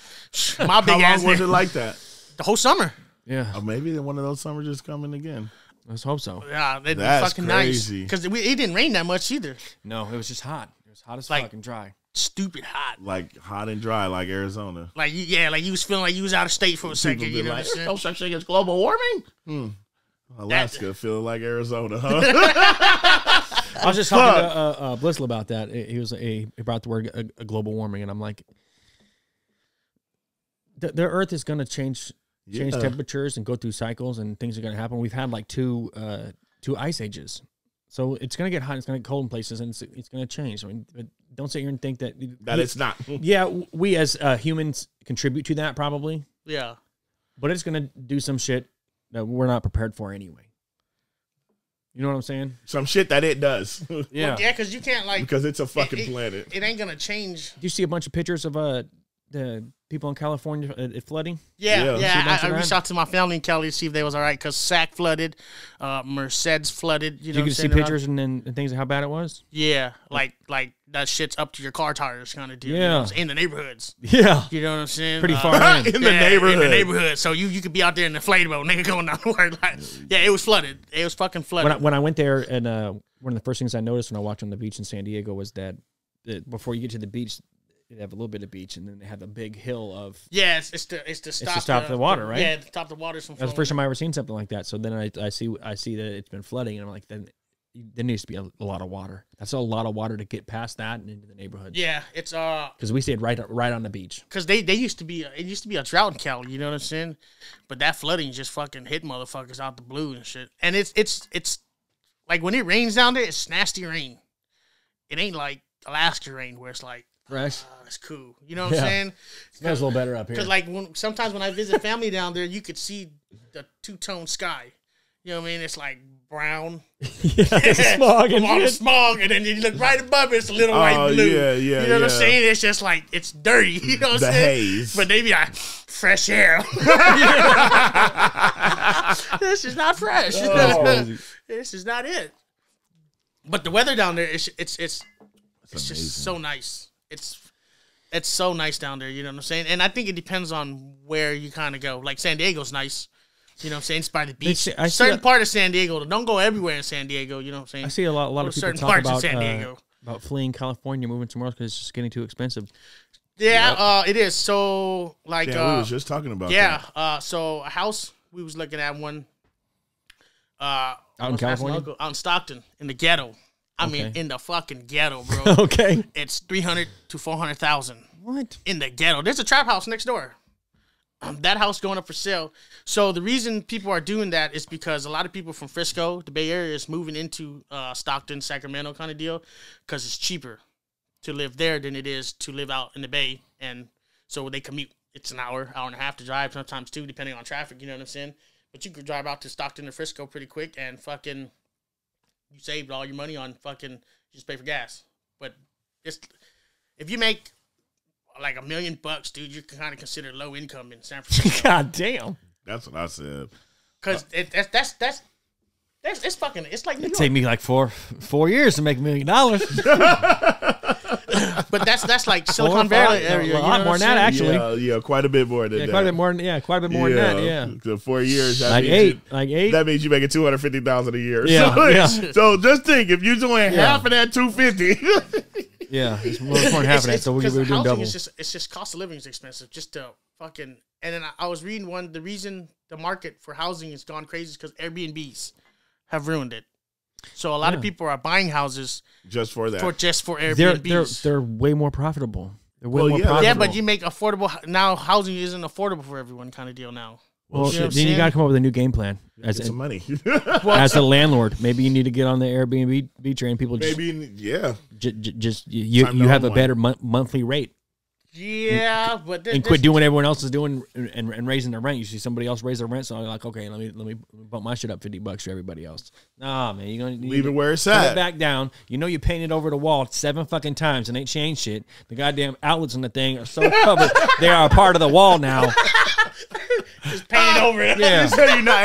my big How ass long was it like that? The whole summer. Yeah. Or maybe one of those summers just coming again. Let's hope so. Yeah, that'd be That's fucking crazy. nice. Because it didn't rain that much either. No, it was just hot. It was hot as like, fuck and dry. Stupid hot. Like hot and dry, like Arizona. Like like you was feeling like you was out of state for a second. You know what I'm saying? No such thing as global warming. Alaska feeling like Arizona, huh? I was just talking to Blissel about that. He brought the word a global warming, and I'm like, the Earth is going to change temperatures and go through cycles, and things are going to happen. We've had like two ice ages, so it's going to get hot, it's going to get cold in places, and it's going to change. I mean, don't sit here and think that it's not. Yeah, we as humans contribute to that probably. Yeah, but it's going to do some shit that we're not prepared for anyway. You know what I'm saying? Some shit that it does. Yeah. Well, yeah, because you can't because it's a fucking planet. It ain't gonna change. Do you see a bunch of pictures of the people in California flooding? Yeah. I reached out to my family in Cali to see if they was all right because Sac flooded, Merced's flooded. You could see pictures and things of how bad it was. Yeah, like that shit's up to your car tires kind of deal. Yeah, you know in the neighborhoods. Yeah, you know what I'm saying. Pretty far in the neighborhood. In the neighborhood, so you could be out there in the inflatable, nigga, going down the road. Like, yeah, it was flooded. It was fucking flooded. When I went there, and one of the first things I noticed when I walked on the beach in San Diego was that before you get to the beach, they have a little bit of beach, and then they have a big hill of it's to stop the water, right? Yeah, to stop the water from flowing. That's the first time I ever seen something like that. So then I see that it's been flooding, and I'm like, then there needs to be a lot of water. That's a lot of water to get past that and into the neighborhood. Yeah, it's because we stayed right on the beach. Because they used to be a drought in Cali, you know what I'm saying? But that flooding just fucking hit motherfuckers out the blue and shit. And it's like when it rains down there, it's nasty rain. It ain't like Alaska rain where it's like fresh. It's cool. You know what I'm saying? It smells a little better up here. Because like sometimes when I visit family down there, you could see the two-tone sky. You know what I mean? It's like brown. Smog and all the smog, and then you look right above it, it's a little white blue. Yeah. You know what I'm saying? It's just like it's dirty. You know what I'm saying? Haze. But they be like fresh air. This is not fresh. This is not it. But the weather down there, it's just so nice. It's so nice down there. You know what I'm saying? And I think it depends on where you kind of go. Like San Diego's nice. You know what I'm saying? It's by the beach. Certain part of San Diego. Don't go everywhere in San Diego. You know what I'm saying? I see a lot of people talk about fleeing California, moving somewhere else because it's just getting too expensive. Yeah, it is. So, like... we was just talking about that. So, a house, we was looking at one... out in California? Out in Stockton, in the ghetto. I mean, in the fucking ghetto, bro. Okay. It's $300,000 to $400,000. What? In the ghetto. There's a trap house next door. That house going up for sale. So the reason people are doing that is because a lot of people from Frisco, the Bay Area, is moving into Stockton, Sacramento kind of deal because it's cheaper to live there than it is to live out in the Bay. And so they commute. It's an hour and a half to drive, sometimes two, depending on traffic, you know what I'm saying? But you could drive out to Stockton or Frisco pretty quick and fucking you saved all your money on fucking just pay for gas. But if you make like $1 million, dude, you can kind of consider low income in San Francisco. God damn. That's what I said. Because it's fucking, it's like New York. It'd take me like four years to make $1 million. But that's like Silicon Valley area. A lot more than that, actually. Yeah, quite a bit more than that. Quite a bit more than that. Yeah. The 4 years. Like eight. That means you making $250,000 a year. Yeah. So just think, if you're doing half of that $250. Yeah, it's more than half of that. So we're doing double. It's just cost of living is expensive. Just to fucking. And then I was reading the reason the market for housing has gone crazy is because Airbnbs have ruined it. So a lot of people are buying houses just for that. For Airbnbs. They're way more profitable. They're way more profitable. Yeah, but you make affordable now. Housing isn't affordable for everyone, kind of deal now. Well, then you got to come up with a new game plan. Get some money. As a landlord, maybe you need to get on the Airbnb train. People just you have a better monthly rate. Yeah, but and quit doing what everyone else is doing and raising their rent. You see somebody else raise their rent, so you're like, okay, let me bump my shit up $50 for everybody else. Nah, man, you're gonna leave it where it's put at. It back down. You know you painted over the wall 7 fucking times and ain't changed shit. The goddamn outlets on the thing are so covered they are a part of the wall now. Just painted over it. Yeah,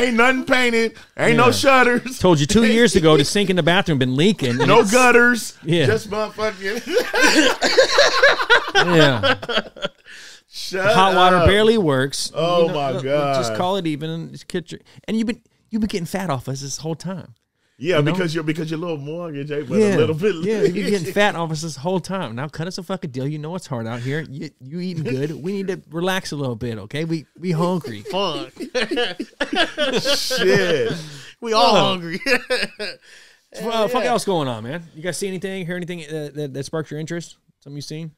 ain't nothing painted. Ain't no shutters. Told you 2 years ago the sink in the bathroom been leaking. No gutters. Yeah, just motherfucking. Yeah. Hot water barely works. Oh my god! Just call it even. And you've been getting fat off us this whole time. Yeah, because your little mortgage ain't but a little bit. Yeah, you're getting fat off us this whole time. Now cut us a fucking deal. You know it's hard out here. You eating good. We need to relax a little bit, okay? We hungry. Fuck. Shit. We all hungry. Fuck else going on, man? You guys see anything? Hear anything that sparked your interest? Something you seen?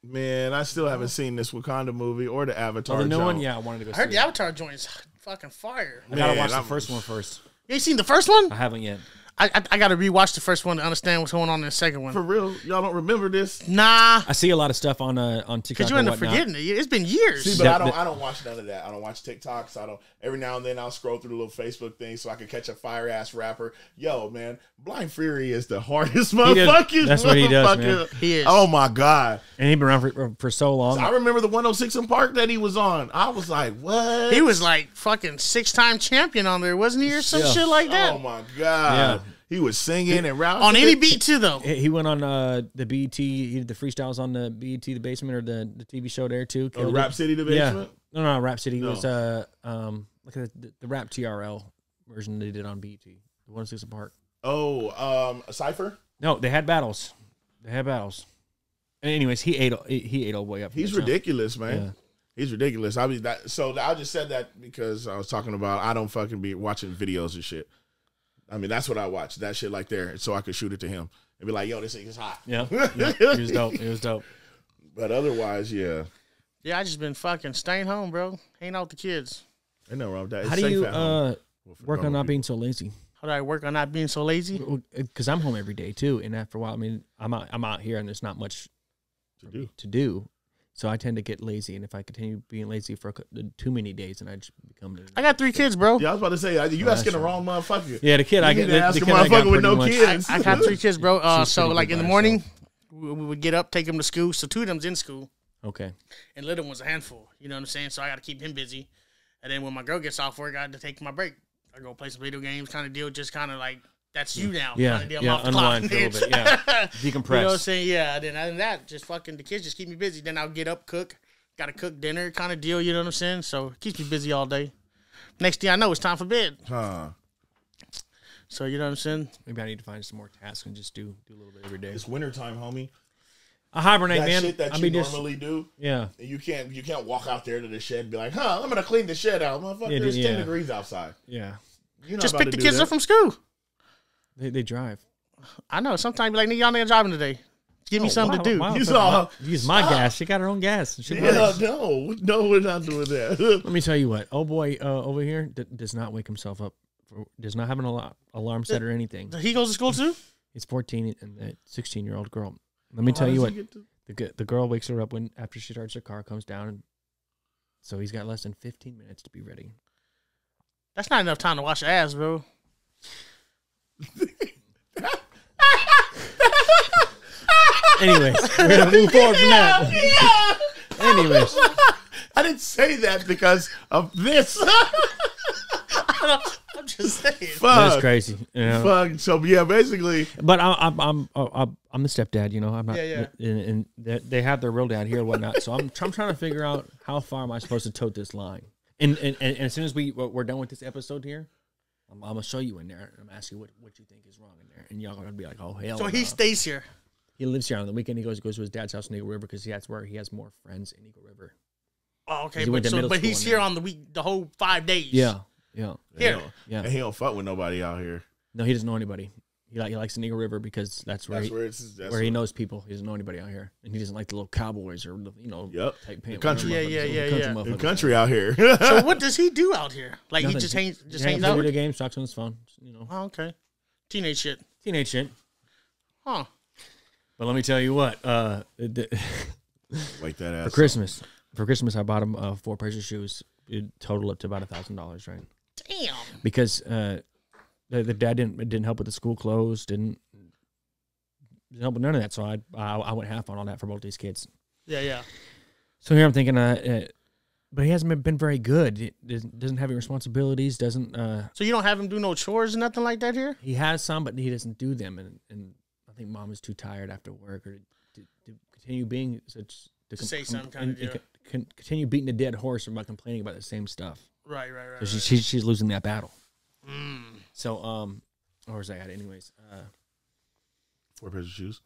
Man, I still haven't seen this Wakanda movie or the Avatar. The new one? Yeah, I wanted to go see it. I heard the Avatar joint is fucking fire. I gotta watch the first one first. You ain't seen the first one? I haven't yet. I got to rewatch the first one to understand what's going on in the second one. For real, y'all don't remember this? Nah, I see a lot of stuff on TikTok. Because you end up forgetting it. It's been years. See, but I don't watch none of that. I don't watch TikToks. I don't. Every now and then I'll scroll through the little Facebook thing so I can catch a fire ass rapper. Yo, man, Blind Fury is the hardest motherfucker. That's what he does, man. He is. Oh my god, and he's been around for so long. So I remember the 106 in Park that he was on. I was like, what? He was like fucking 6-time champion on there, wasn't he, or some shit like that? Oh my god. Yeah. He was singing and rapping. On any beat, too, though. He went on the BET, he did the freestyles on the BET, The Basement, or the TV show there, too. Oh, Rap City, The Basement? Yeah. No, Rap City. No. It was look at the Rap TRL version they did on BET. The 106 in Park. Oh, Cypher? No, they had battles. And anyways, he ate all the way up. He's ridiculous, man. Yeah. He's ridiculous. I just said that because I was talking about I don't fucking be watching videos and shit. I mean, that's what I watch. That shit like there, so I could shoot it to him and be like, "Yo, this thing is hot." Yeah. It was dope. It was dope. But otherwise, yeah. Yeah, I just been fucking staying home, bro. Hanging out with the kids. Ain't no wrong with that. It's How do you work on not being so lazy? How do I work on not being so lazy? Because I'm home every day too, and after a while, I mean, I'm out here, and there's not much to do. So I tend to get lazy, and if I continue being lazy for too many days, then I just become. I got 3 kids, bro. Yeah, I was about to say you asking the wrong motherfucker. Yeah, the kid I get. The motherfucker with no kids. I got 3 kids, bro. So like in the morning, we would get up, take them to school. So 2 of them's in school. Okay. And little one's a handful. You know what I'm saying? So I got to keep him busy. And then when my girl gets off work, I got to take my break. I go play some video games, kind of deal, just kind of like. That's you now. Yeah, unwind a little bit. Yeah, decompress. You know what I'm saying? Yeah. Then other than that, just fucking the kids just keep me busy. Then I'll get up, cook. Got to cook dinner kind of deal, you know what I'm saying? So it keeps me busy all day. Next thing I know, it's time for bed. So you know what I'm saying? Maybe I need to find some more tasks and just do a little bit every day. It's wintertime, homie. I hibernate, that man. Shit that you normally do. Yeah. You can't walk out there to the shed and be like, I'm going to clean the shed out. Motherfucker, it's 10 degrees outside. Yeah. You're not just about pick to the do kids that. up from school. They drive. I know. Sometimes you're like, nigga, y'all niggas driving today. Give me something to do. You saw use my gas. She got her own gas. No, we're not doing that. Let me tell you what. Oh boy, over here does not wake himself up. Does not have an alarm set or anything. He goes to school too. He's 14 and the 16-year-old girl. Let me tell you what. The girl wakes her up after she starts her car, comes down, and so he's got less than 15 minutes to be ready. That's not enough time to wash your ass, bro. Anyways, we're going to move forward from that. Yeah. Anyways. I didn't say that because of this. I'm just saying. Fuck. That's crazy. You know? Fuck. So, yeah, basically. But I'm the stepdad, you know. I'm not. Yeah. And they have their real dad here and whatnot. So I'm trying to figure out how far am I supposed to tote this line. And as soon as we're done with this episode here, I'm gonna show you in there, and I'm asking what you think is wrong in there, and y'all are gonna be like, "Oh hell!" So he stays here. He lives here on the weekend. He goes to his dad's house in Eagle River because that's where he has more friends in Eagle River. Oh, okay. But he's here on the week, the whole 5 days. Yeah. Here. Yeah. And he don't fuck with nobody out here. No, he doesn't know anybody. He likes in Eagle River because that's where he knows people. He doesn't know anybody out here, and he doesn't like the little cowboys or type the country. The country out here. So what does he do out here? Like nothing. He just hangs out. Video games, talks on his phone. You know. Oh, okay. Teenage shit. Huh. But let me tell you what. Like that ass. For Christmas, I bought him 4 pairs of shoes. It totaled up to about $1,000, right? Damn. Because the dad didn't help with the school clothes, didn't help with none of that. So I went half on all that for both these kids. Yeah. So here I'm thinking, but he hasn't been very good. He doesn't have any responsibilities. Doesn't. So you don't have him do no chores or nothing like that here? He has some, but he doesn't do them, and I think mom is too tired after work or to continue being such. To say something kind of deal. Continue beating a dead horse about complaining about the same stuff. Right. So she's losing that battle. So where was I at? Anyways, 4 pairs of shoes.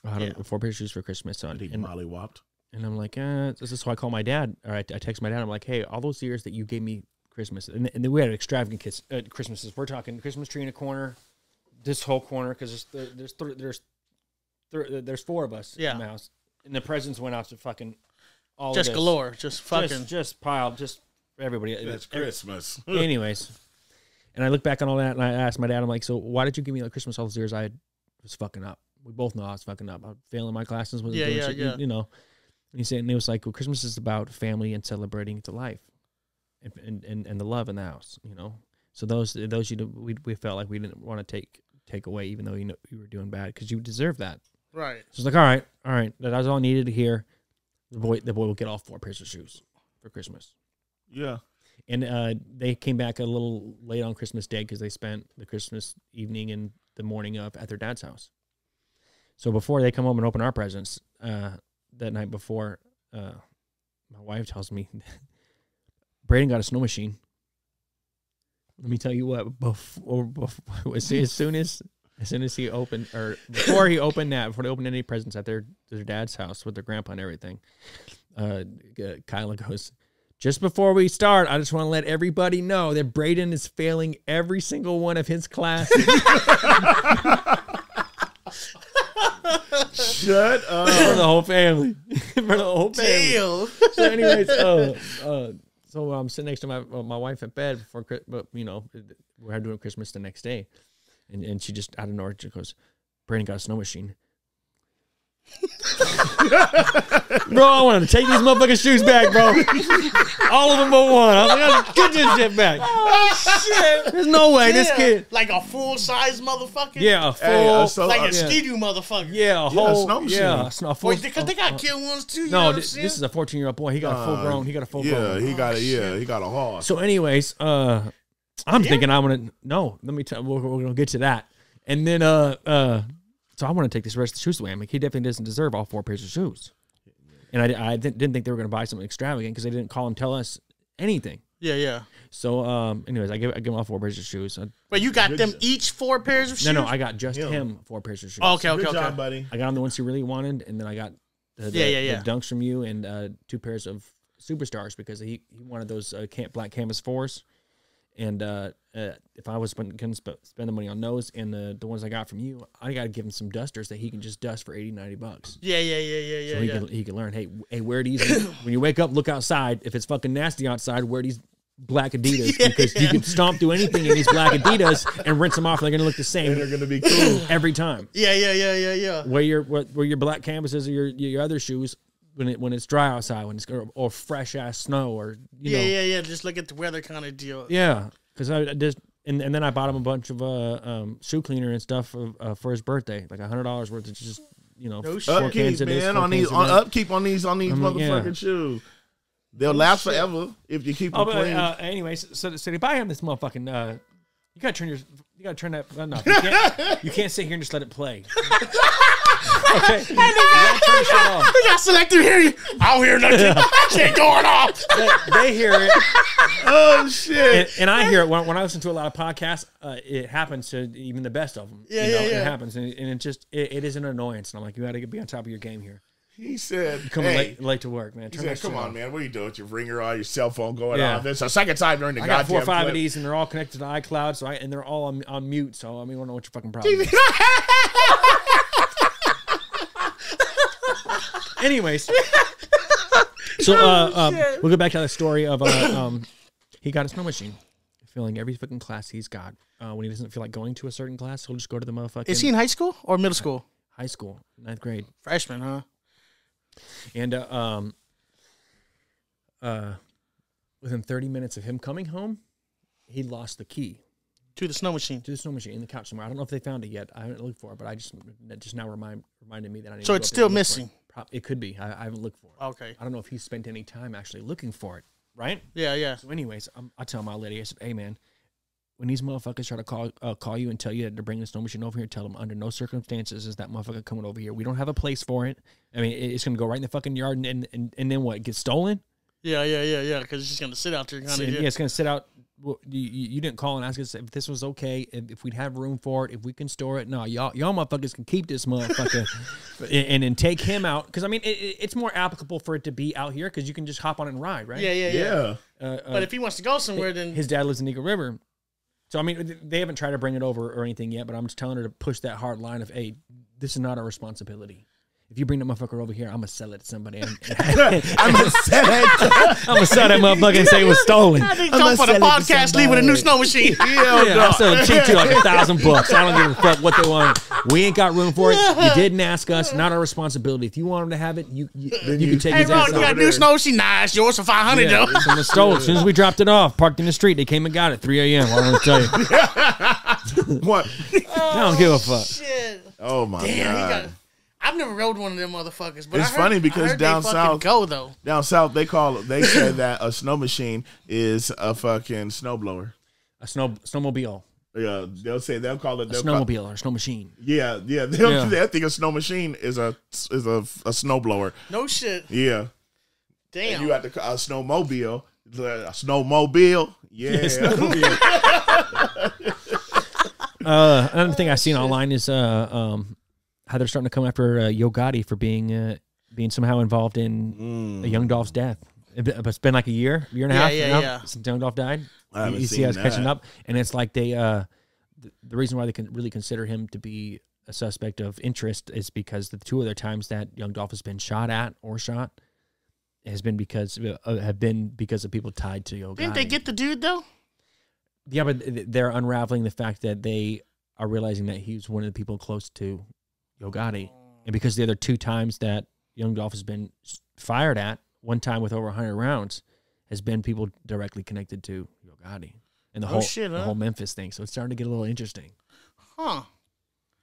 I had 4 pairs of shoes for Christmas. So and Molly whopped. And I'm like, this is why I call my dad. Or I text my dad. I'm like, hey, all those years that you gave me Christmas, and then we had extravagant Christmases. We're talking Christmas tree in a corner, this whole corner because there's 4 of us in the house, and the presents went out to fucking all just of this. Galore, just fucking just piled, just everybody. That's Christmas. Anyways. And I look back on all that, and I asked my dad, I'm like, so why did you give me like Christmas all those years? I was fucking up. We both know I was fucking up. I was failing my classes. Wasn't doing shit, you know. And he said, and it was like, well, Christmas is about family and celebrating to life, and the love in the house, you know. So those we felt like we didn't want to take away, even though you were doing bad, because you deserve that. Right. So it's like, all right, that was all I needed to hear. The boy will get all 4 pairs of shoes for Christmas. Yeah. And they came back a little late on Christmas Day because they spent the Christmas evening and the morning up at their dad's house. So before they come home and open our presents, that night before, my wife tells me, Braden got a snow machine. Let me tell you what, as soon as he opened, or before he opened that, before they opened any presents at their dad's house with their grandpa and everything, Kyla goes, just before we start, I just want to let everybody know that Braden is failing every single one of his classes. Shut up. For the whole family. For the whole family. Damn. So anyways, so I'm sitting next to my wife at bed but you know, we're doing Christmas the next day. And she just out of nowhere, she goes, Brandon got a snow machine. Bro, I wanted to take these motherfucking shoes back, bro. All of them but one. I was like, get this shit back. Oh, shit. There's no way this kid. Like a full-size motherfucker? Yeah, a full. Like a skidoo motherfucker. Yeah, a whole. Snow machine. Yeah, a full. Because they got kid ones too. You no, know this is a 14-year-old boy. He got a full grown. He got a full grown. He got a horse. So anyways, I'm thinking I want to. No, let me tell. We're gonna get to that. And then so I want to take this rest of the shoes away. I'm like, he definitely doesn't deserve all 4 pairs of shoes. And I didn't think they were going to buy something extravagant because they didn't call and tell us anything. Yeah. So, anyways, I give him all 4 pairs of shoes. But you got them each 4 pairs of shoes? No, I got just him 4 pairs of shoes. Oh, okay. Good job, buddy. I got him the ones he really wanted, and then I got the dunks from you and 2 pairs of Superstars because he wanted those black canvas 4s. And if I was going to spend the money on those and the ones I got from you, I got to give him some dusters that he can just dust for $80-$90. Yeah. So he can learn, hey, wear these. When you wake up, look outside. If it's fucking nasty outside, wear these black Adidas because you can stomp through anything in these black Adidas and rinse them off. They're going to look the same. And they're going to be cool every time. Yeah. Wear your black canvases or your other shoes when it's dry outside, when it's or fresh ass snow or you know. Yeah. Just look at the weather kind of deal. Yeah, because I just and then I bought him a bunch of shoe cleaner and stuff for his birthday, like $100 worth of just 4 cans of this, man, on these upkeep on these motherfucking shoes. They'll last forever if you keep them clean. Anyways, so they buy him this motherfucking. You gotta turn that. No, you can't sit here and just let it play. Okay. You gotta turn the shit off. We got selective hearing. I don't hear nothing. Shit going off. They hear it. Oh shit! And I hear it when I listen to a lot of podcasts. It happens to even the best of them. It happens, and it is an annoyance. And I'm like, you gotta be on top of your game here. He said, "You coming late to work, man." He said, "Come on, man. What are you doing with your ringer or your cell phone going off?" It's the second time during the I goddamn got 4 or 5 clip. of these, and they're all connected to iCloud. And they're all on mute. So I mean, I don't know what your fucking problem is. Anyways, so we'll go back to the story of he got a snow machine, filling every fucking class he's got. When he doesn't feel like going to a certain class, he'll just go to the motherfucking. Is he in high school or middle school? High school, 9th grade. Freshman, huh? And within 30 minutes of him coming home, he lost the key to the snow machine. To the snow machine in the couch somewhere. I don't know if they found it yet. I haven't looked for it, but that just now reminded me that I need. So it's still missing. It could be. I haven't looked for it. Okay. I don't know if he spent any time actually looking for it. Right? Yeah. So, anyways, I tell my lady, I said, "Hey, man, when these motherfuckers try to call you and tell you that they're bringing the snow machine over here, tell them under no circumstances is that motherfucker coming over here. We don't have a place for it. I mean, it's gonna go right in the fucking yard, and then what? Get stolen? Yeah. Because it's just gonna sit out there, kind of. Yeah, it's gonna sit out. Well, you didn't call and ask us if this was okay, if we'd have room for it, if we can store it. No, y'all motherfuckers can keep this motherfucker and then take him out. Because, I mean, it's more applicable for it to be out here because you can just hop on it and ride, right? Yeah. But if he wants to go somewhere, then... His dad lives in Eagle River. So, I mean, they haven't tried to bring it over or anything yet, but I'm just telling her to push that hard line of, hey, this is not our responsibility. if you bring that motherfucker over here, I'm gonna sell it to somebody. I'm gonna sell it. I'm gonna sell that motherfucker and say it was stolen. I think come for the podcast, leave with a new snow machine. I'll sell it cheap too, like $1,000. I don't give a fuck what they want. We ain't got room for it. You didn't ask us. Not our responsibility. If you want him to have it, you can take his ass. You got a new snow machine? Nah, it's yours for $500 though. Someone stole it. As soon as we dropped it off, parked in the street, they came and got it 3 a.m. I don't tell you. What? I don't give a fuck. Shit. Oh my God. I've never rode one of them motherfuckers, but it's funny because down south, down south they say that a snow machine is a fucking snowblower, a snowmobile. Yeah, they'll call it a snowmobile or a snow machine. Yeah. They'll think a snow machine is a snowblower. No shit. Yeah. Damn. And you have to call a snowmobile. A snowmobile. Yeah. Snowmobile. Another thing I've seen online is how they're starting to come after Yo Gotti for being somehow involved in a Young Dolph's death. It's been like a year and a half since Young Dolph died. You see us catching up, and it's like they the reason why they can really consider him to be a suspect of interest is because the two other times that Young Dolph has been shot has been because of people tied to Yo Gotti. Didn't they get the dude though? Yeah, but they're unraveling the fact that they are realizing that he's one of the people close to Yo Gotti. And because the other 2 times that Young Dolph has been fired at, one time with over 100 rounds, has been people directly connected to Yo Gotti. And the whole Memphis thing. So it's starting to get a little interesting. Huh.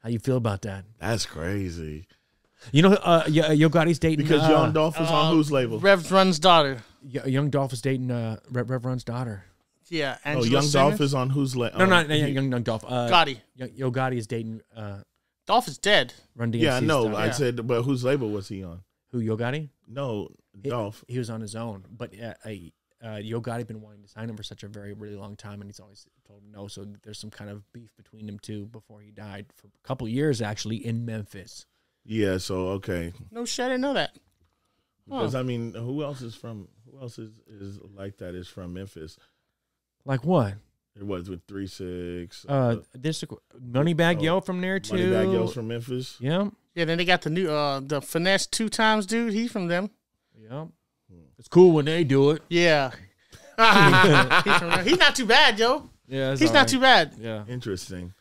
How you feel about that? That's crazy. You know, Yo Gotti's dating... Because Young Dolph is on whose label? Rev Run's daughter. Young Dolph is dating Rev Run's daughter. Yeah. Angela Young Simmons? Dolph is on whose label? No, not Young Dolph. Gotti. Yo Gotti is dating... Dolph is dead. Run DMC's yeah, I know. daughter. I said, but whose label was he on? Who, Yo Gotti? No, Dolph. He was on his own. But Yo Gotti been wanting to sign him for such a very, really long time, and he's always told him no. So there's some kind of beef between them two before he died for a couple years, actually, in Memphis. Yeah, so, okay. No shit, I didn't know that. Because, I mean, who else is like that is from Memphis? Like what? It was with 3-6. This Moneybag Yo from there too. Moneybag Yo's from Memphis. Yeah. Yeah. Then they got the new the Finesse 2 times dude. He's from them. Yeah. It's cool when they do it. Yeah. He's not too bad, yo. Yeah. He's not too bad. Yeah. Interesting.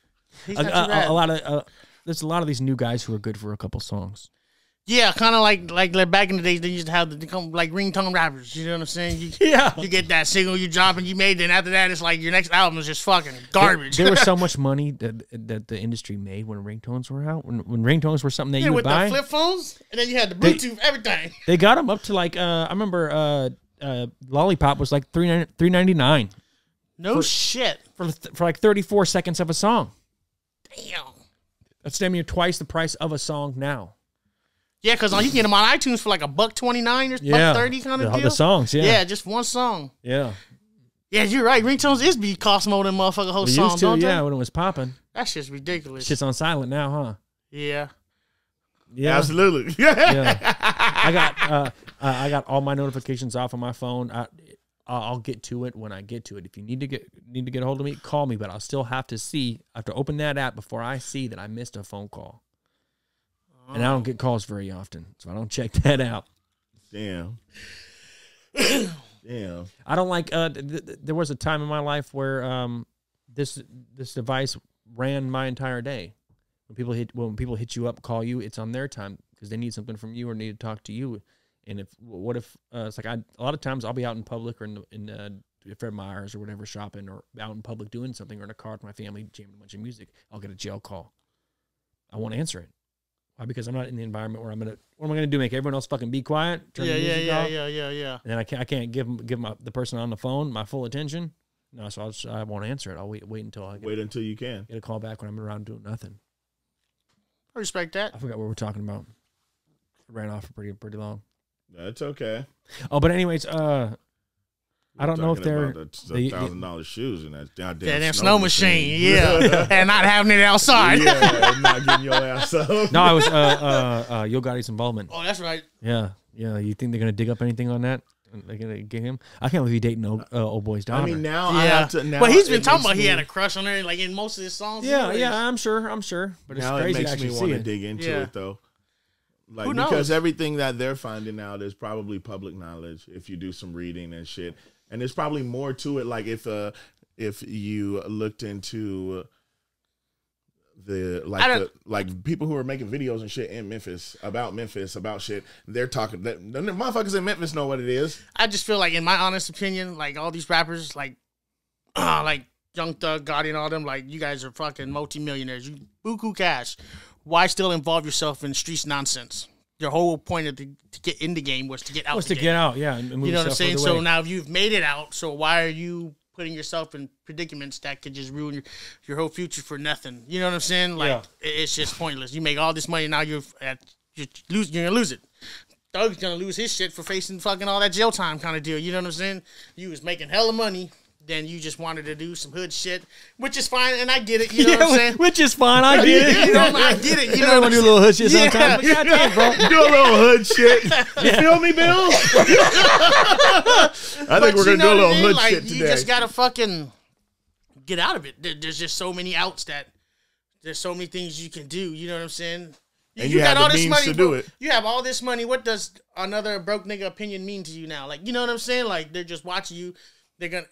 He's not too bad. There's a lot of these new guys who are good for a couple songs. Yeah, kind of like back in the days, they used to have they come like ringtone rappers. You know what I'm saying? You get that single, you drop, and you made it. And after that, it's like your next album is just fucking garbage. There was so much money that the industry made when ringtones were out. When ringtones were something that you would buy. With the flip phones, and then you had the Bluetooth, everything. They got them up to like I remember Lollipop was like $3.99. No shit for like 34 seconds of a song. Damn, that's damn near twice the price of a song now. Yeah, because you can get them on iTunes for like $1.29 or $1.30 kind of deal. The songs, yeah. Yeah, just one song. Yeah. Yeah, you're right. Ringtones is be cost more than motherfucking whole song, used to, don't yeah, they? when it was popping. That shit's ridiculous. Shit's on silent now, huh? Yeah. Yeah. Absolutely. Yeah. I got all my notifications off on my phone. I'll get to it when I get to it. If you need to get a hold of me, call me, but I'll still have to open that app before I see that I missed a phone call. And I don't get calls very often, so I don't check that out. Damn. Damn. I don't like. There was a time in my life where this device ran my entire day. When people hit you up, call you, it's on their time because they need something from you or need to talk to you. And it's like a lot of times I'll be out in public or in Fred Meyer's or whatever shopping or out in public doing something or in a car with my family jamming a bunch of music. I'll get a jail call. I won't answer it. Why? Because I'm not in the environment where what am I gonna do? Make everyone else fucking be quiet? Turn the music off? Yeah. And then I can't give the person on the phone my full attention. No, so I won't answer it. I'll wait until until you can get a call back when I'm around doing nothing. I respect that. I forgot what we're talking about. It ran off for pretty long. That's okay. Oh, but anyways, I don't know if they're the $1,000 shoes in that goddamn snow machine. Yeah, and not having it outside. Yeah, and not getting your ass up. No, it was Yo Gotti's involvement. Oh, that's right. Yeah. You think they're gonna dig up anything on that? They're gonna get him? I can't believe he dating old boy's daughter. I mean, I have to. Now, but he's been talking about he had a crush on her, like in most of his songs. Yeah, I'm sure. But it's now crazy. It makes me want to dig into it though. Like, because everything that they're finding out is probably public knowledge if you do some reading and shit. And there's probably more to it. Like if you looked into like people who are making videos and shit in Memphis about shit, they're talking that the motherfuckers in Memphis know what it is. I just feel like, in my honest opinion, like all these rappers, like Young Thug, Gotti, and all them, like, you guys are fucking multimillionaires. You buku cash. Why still involve yourself in streets nonsense? Your whole point of to get in the game was to get out. Get out, yeah. And move, you know what I'm saying? So now if you've made it out, so why are you putting yourself in predicaments that could just ruin your whole future for nothing? You know what I'm saying? Like, it's just pointless. You make all this money, now you're gonna lose it. Thug's gonna lose his shit for facing fucking all that jail time kind of deal. You know what I'm saying? You was making hella money. Then you just wanted to do some hood shit, which is fine, and I get it. You know what I'm saying? Which is fine, I get it. I get it. You know, want to do a little hood shit sometimes. But goddamn, bro, do a little hood shit. You feel me, Bill? I think we're gonna do a little hood shit today. You just gotta fucking get out of it. There's just so many outs that there's so many things you can do. You know what I'm saying? And you got all this money to do it. You have all this money. What does another broke nigga opinion mean to you now? Like, you know what I'm saying? Like, they're just watching you.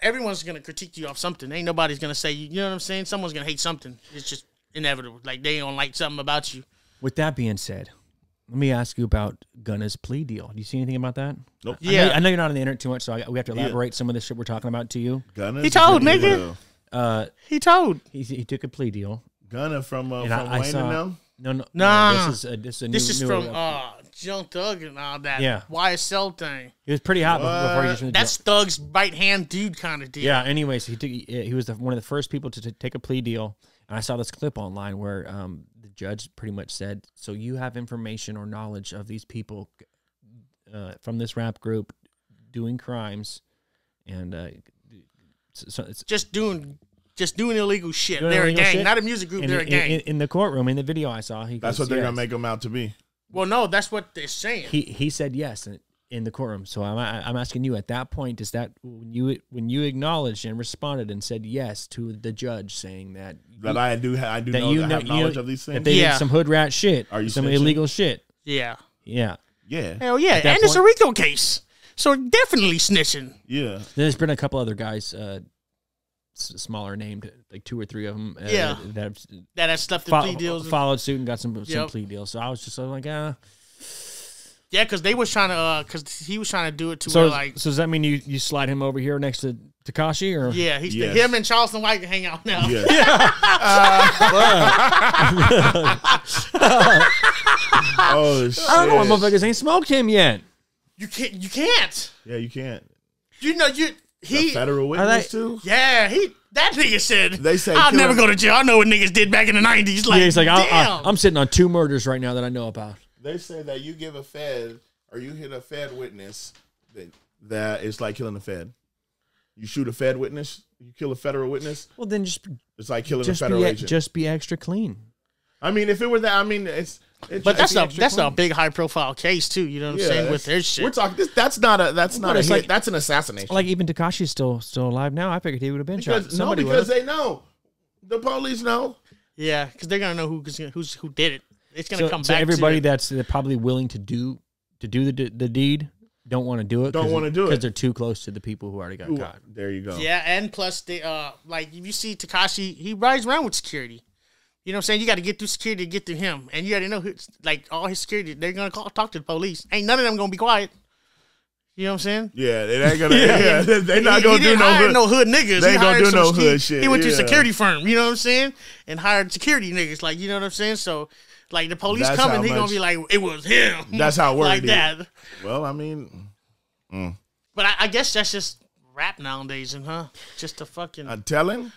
Everyone's gonna critique you off something. Ain't nobody's gonna say, you know what I'm saying? Someone's gonna hate something. It's just inevitable. Like, they don't like something about you. With that being said, let me ask you about Gunna's plea deal. Do you see anything about that? Nope. I know you're not on the internet too much, so we have to elaborate some of the shit we're talking about to you. He told, nigga. He told. He took a plea deal. Gunna from Wayne and them? No. This is a new. This is from Young Thug and all that. Yeah. YSL thing. He was pretty hot before he just. That's Thug's right hand dude kind of deal. Yeah. Anyways, he was one of the first people to take a plea deal, and I saw this clip online where the judge pretty much said, "So you have information or knowledge of these people from this rap group doing crimes, and so it's just doing illegal shit. They're a gang, not a music group. They're a gang." In the courtroom, in the video I saw, that's what they're gonna make them out to be. Well, no, that's what they're saying. He said yes in the courtroom. So I'm asking you, at that point, is that when you acknowledged and responded and said yes to the judge saying that I have knowledge of these things, that they did some hood rat shit, are you some snitching? Illegal shit? Yeah. Hell yeah, and it's a RICO case, so definitely snitching. Yeah. There's been a couple other guys. Smaller named, like 2 or 3 of them. That have stuff the plea deals. Followed suit and got some plea deals. So I was just like, yeah, because they was trying to, because he was trying to do it to where, like. So does that mean you slide him over here next to Tekashi, or? Yeah, him and Charleston White can hang out now. Yeah. Oh shit! I don't know, motherfuckers ain't smoked him yet. You can't. Yeah, you can't. You know He federal witness too. Yeah, that nigga said. They say I'll never go to jail. I know what niggas did back in the 90s. Like, yeah, he's like, damn. I'm sitting on 2 murders right now that I know about. They say that you give a Fed or you hit a Fed witness that it's like killing a Fed. You shoot a Fed witness, you kill a federal witness. Well, then it's like killing a federal agent. Just be extra clean. I mean, if it were that, I mean, but that's a big high profile case too. You know what I'm saying with their shit. We're talking. That's an assassination. Like even Tekashi's still alive now. I figured he would have been shot. Because they know, the police know. Yeah, because they're gonna know who did it. It's gonna come back. So everybody that's probably willing to do the deed don't want to do it. Because they're too close to the people who already got caught. There you go. Yeah, and plus they like if you see Tekashi, he rides around with security. You know what I'm saying? You got to get through security to get through him. And you got to know, like, all his security, they're going to talk to the police. Ain't none of them going to be quiet. You know what I'm saying? Yeah, they ain't going to, they not going to do no hood niggas. They ain't going to do no hood shit. He went to a security firm, you know what I'm saying? And hired security niggas, like, you know what I'm saying? So, like, the police coming, he going to be like, it was him. That's how word like that. Well, I mean. But I guess that's just rap nowadays, just to fucking. Telling?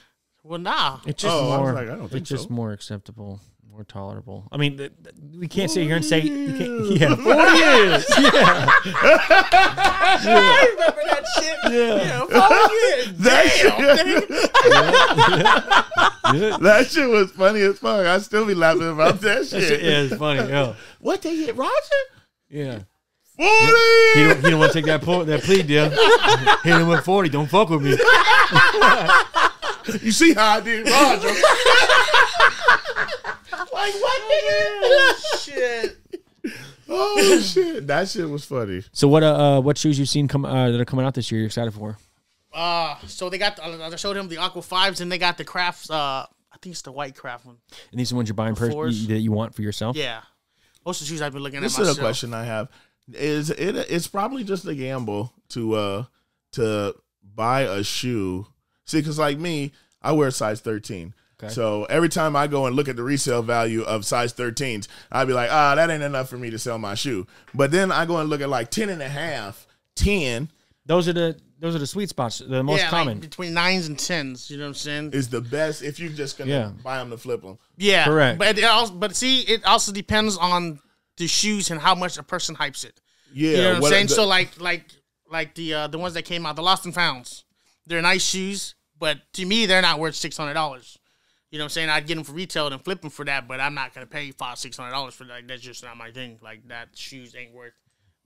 Well, nah. It's just more acceptable, more tolerable. I mean, we can't sit here and say you can't. Yeah, 40 years. Yeah. I remember that shit. Yeah, 40 years. Damn. That shit was funny as fuck. I still be laughing about that shit. Yeah, it's funny. Yeah. What, they hit Roger? Yeah. 40. He don't want to take that plea deal. Hit him with 40. Don't fuck with me. You see how I did Roger? Like, what, nigga? Shit. shit. That shit was funny. So what shoes you seen that are coming out this year? You're excited for? So they got. I showed him the Aqua 5s, and they got the Crafts. I think it's the white Craft one. And these are the ones you're buying that you want for yourself? Yeah. Most of the shoes I've been looking at myself. This is a question I have. It's probably just a gamble to buy a shoe. See, because like me, I wear size 13. Okay. So every time I go and look at the resale value of size 13s, I'd be like, that ain't enough for me to sell my shoe. But then I go and look at like 10 and a half, 10. Those are the sweet spots, the most common. Like between 9s and 10s, you know what I'm saying? Is the best if you're just going to buy them to flip them. Yeah. Correct. But it also depends on the shoes and how much a person hypes it. Yeah. You know what I'm saying? So like the ones that came out, the Lost and Founds, they're nice shoes, but to me, they're not worth $600. You know what I'm saying? I'd get them for retail and flip them for that, but I'm not going to pay $500-$600 for that. Like, that's just not my thing. Like, that shoes ain't worth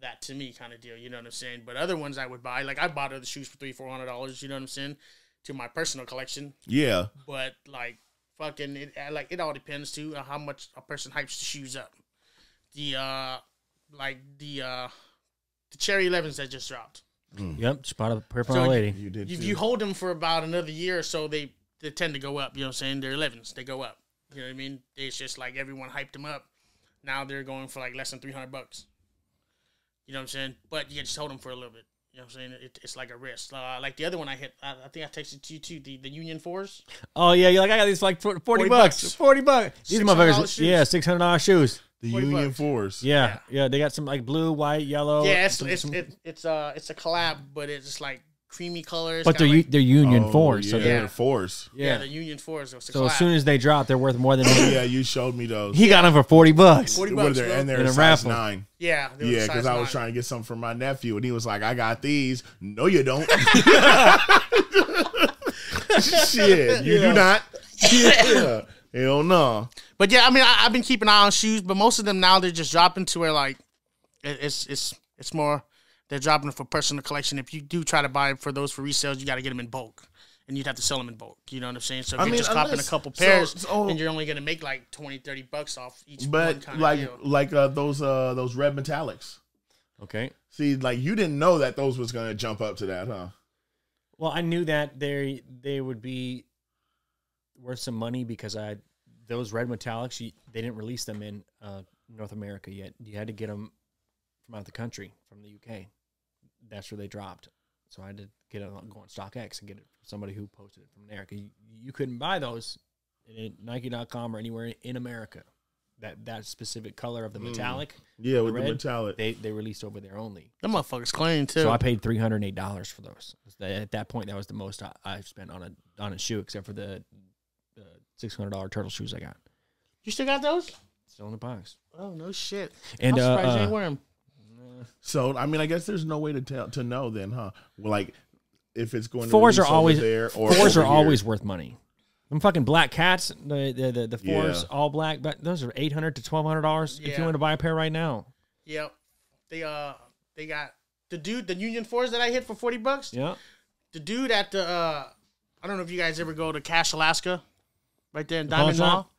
that to me kind of deal. You know what I'm saying? But other ones I would buy, like, I bought other shoes for $300-$400, you know what I'm saying, to my personal collection. Yeah. But, like, fucking, it all depends, too, on how much a person hypes the shoes up. The Cherry 11s that just dropped. Yep, spot a pair for my lady. You did If you hold them for about another year or so, they tend to go up. You know what I'm saying? They're 11s. They go up. You know what I mean? It's just like everyone hyped them up. Now they're going for like less than $300. You know what I'm saying? But you just hold them for a little bit. You know what I'm saying? It's like a risk. Like the other one I hit, I think I texted to you too, the Union 4s. Oh, yeah. You're like, I got these for like $40. $40. These motherfuckers, $600 shoes. The Union 4s. Yeah. They got some like blue, white, yellow. Yeah, it's a collab, but it's just like creamy colors. But they're Union 4s. Yeah, so they're 4s. Yeah, the Union 4s. So as soon as they drop, they're worth more than yeah, you showed me those. He got them for $40. $40, and they're in a size raffle. 9. Yeah, because I was trying to get some for my nephew, and he was like, I got these. No, you don't. Shit, you do not. Yeah. Hell no. But yeah, I mean, I've been keeping an eye on shoes, but most of them now they're just dropping to where like it's more they're dropping for personal collection. If you do try to buy for those for resales, you got to get them in bulk, and you'd have to sell them in bulk. You know what I'm saying? So if you're just copping a couple pairs, and you're only gonna make like $20-$30 off each. But like those red metallics. Okay. See, like you didn't know that those was gonna jump up to that, huh? Well, I knew that they would be worth some money because those red metallics, they didn't release them in North America yet. You had to get them from out the country, from the UK. That's where they dropped. So I had to go on StockX and get it from somebody who posted it from there. You couldn't buy those at Nike.com or anywhere in America. That specific color of the metallic. Yeah, with red, the metallic. They released over there only. Them motherfuckers clean too. So I paid $308 for those. At that point, that was the most I spent on a shoe, except for the $600 turtle shoes I got. You still got those? Still in the box. Oh no shit! And I'm surprised you ain't wear them. So I mean, I guess there's no way to know then, huh? Well, like if it's going fours to are always there or fours are here. always worth money. Them fucking black cats, the fours all black, but those are $800 to $1,200 if you want to buy a pair right now. Yep, they got the Union 4s that I hit for $40. Yeah, the dude at the I don't know if you guys ever go to Cache, Alaska, right there in Diamond Mall,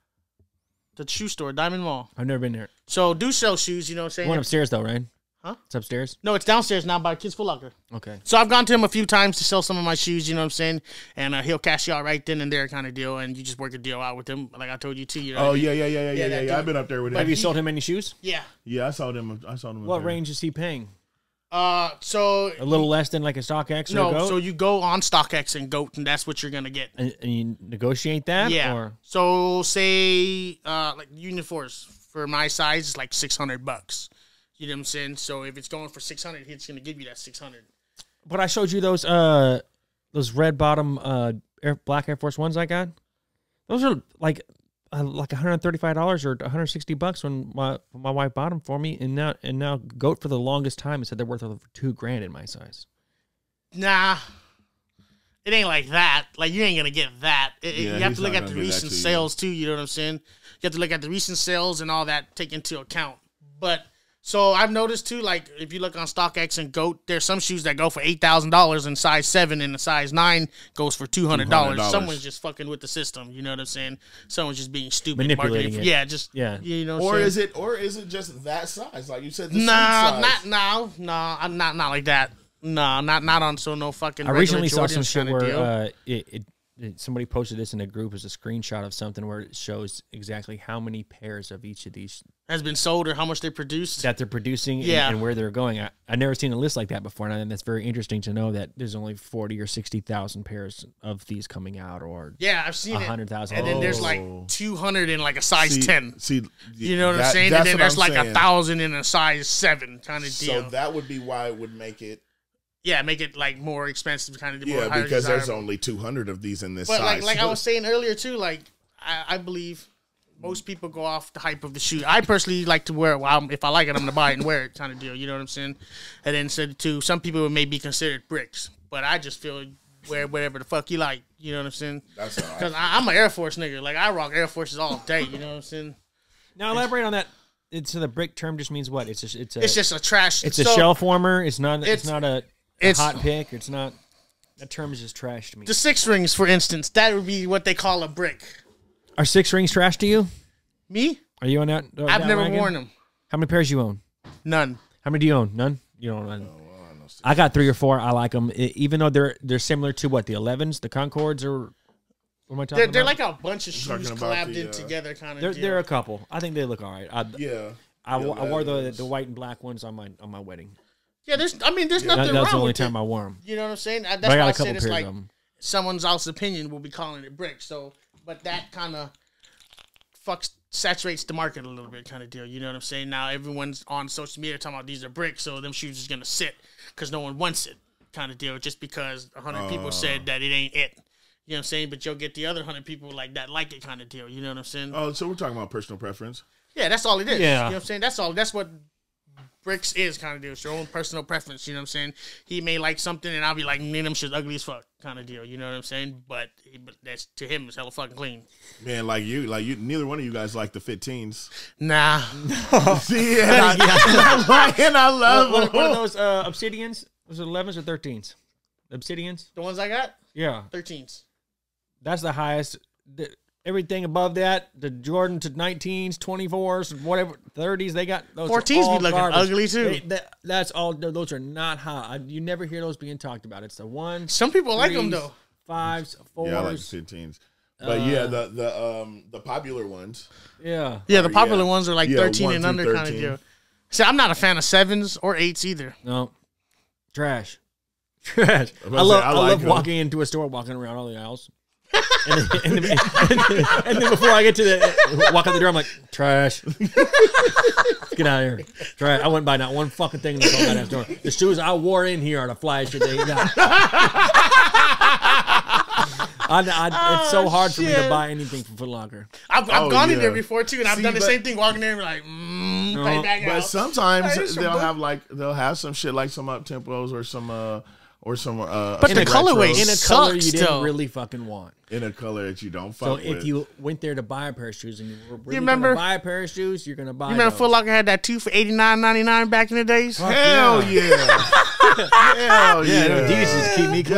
the shoe store, Diamond Mall. I've never been there. So do sell shoes, you know what I'm saying? One upstairs though, right? Huh? It's upstairs? No, it's downstairs now by Kids Foot Locker. Okay. So I've gone to him a few times to sell some of my shoes, you know what I'm saying? And he'll cash you out right then and there kind of deal, and you just work a deal out with him, like I told you too. You know oh, what I mean? Yeah. I've been up there with him. Have you sold him any shoes? Yeah. Yeah, I saw them. What range is he paying? So a little less than like a StockX or a Goat? So you go on StockX and Goat, and that's what you're going to get. And you negotiate that? Yeah. Or? So say like Union 4s, for my size, is like $600. You know what I'm saying? So if it's going for $600, he's going to give you that $600. But I showed you those red bottom black Air Force Ones I got. Those are like $135 or $160 when my wife bought them for me, and now Goat for the longest time said they're worth over $2,000 in my size. Nah, it ain't like that. Like you ain't gonna get that. You have to look at the recent sales too. You know what I'm saying? You have to look at the recent sales and all that, take into account. But So I've noticed too, like if you look on StockX and GOAT, there's some shoes that go for $8,000 in size 7, and the size 9 goes for $200. Someone's just fucking with the system. You know what I'm saying? Someone's just being stupid, manipulating it. Yeah, just You know, or is it just that size? Like you said, the not like that. No, not on no fucking. I recently saw Jordan some shit where somebody posted this in a group as a screenshot of something where it shows exactly how many pairs of each of these has been sold or how much they produced. That they're producing and where they're going. I've never seen a list like that before, and I think that's very interesting to know that there's only 40 or 60,000 pairs of these coming out, or I've seen 100,000. And then there's like 200 in like a size 10. See, you know what I'm saying? And then there's like 1,000 in a size 7 kind of deal. So that would be why it would make it. Yeah, make it like more expensive, kind of. Yeah, more because there's only 200 of these in this size. But like I was saying earlier too, like I believe most people go off the hype of the shoe. I personally like to wear it. Well, if I like it, I'm gonna buy it and wear it, kind of deal. You know what I'm saying? And then said to some people, it may be considered bricks, but I just feel wear whatever the fuck you like. You know what I'm saying? That's all right. Because I'm an Air Force nigga. Like I rock Air Forces all day. You know what I'm saying? Now elaborate on that. So the brick term just means what? It's just a trash. It's a shelf warmer. It's not a hot pick. It's not. That term is just trash to me. The 6 rings, for instance, that would be what they call a brick. Are 6 rings trash to you? Me? Are you on that? I've never worn them. How many pairs you own? None. How many do you own? None. You don't own none. I got 3 or 4. I like them, even though they're similar to what, the 11s, the Concords, or what am I talking about? They're like a bunch of shoes collabed in together, kind of. They're a couple. I think they look all right. I wore the white and black ones on my wedding. Yeah, there's nothing wrong with it. That's the only time I wore them. You know what I'm saying? That's why I said it's like someone else's opinion will be calling it brick. So, but that kind of saturates the market a little bit, kind of deal. You know what I'm saying? Now everyone's on social media talking about these are bricks, so them shoes is gonna sit because no one wants it, kind of deal. Just because 100 people said that it ain't it. You know what I'm saying? But you'll get the other 100 people like that like it, kind of deal. You know what I'm saying? Oh, so we're talking about personal preference. Yeah, that's all it is. Yeah. You know what I'm saying? That's all. That's what bricks is, kind of deal. It's your own personal preference. You know what I'm saying? He may like something, and I'll be like, man, them shit's ugly as fuck, kind of deal. You know what I'm saying? But that's to him, it's hella fucking clean. Man, like you, neither one of you guys like the 15s. Nah. See, and I love what are those Obsidians? Was it 11s or 13s? Obsidians? The ones I got? Yeah. 13s. That's the highest. Everything above that, the Jordan to 19s, 24s, whatever, 30s, they got those. 14s be looking ugly too. That's all. Those are not hot. You never hear those being talked about. It's the ones. Some people like them though. 5s, 4s. Yeah, I like 15s. But the popular ones. Yeah. Yeah, the popular ones are like 13 and under, kind of deal. See, I'm not a fan of 7s or 8s either. No. Trash. I love walking into a store, walking around all the aisles. and then before I get to walk out the door, I'm like, trash. Let's get out of here. Trash. I wouldn't buy not one fucking thing in the whole store. The shoes I wore in here are the flyest shit they got. It's so hard for me to buy anything from Foot Locker. I've gone in there before too, and I've done the same thing. Walking there and be like, back out. But sometimes they'll have some shit like some up tempos or some but the colorway in a color you didn't really fucking want. In a color that you don't fuck with. So if you went there to buy a pair of shoes and you were really going to buy a pair of shoes, you're going to buy. You remember Foot Locker had that 2 for $89.99 back in the days? Hell yeah. Hell yeah. Adidas just keep me clean.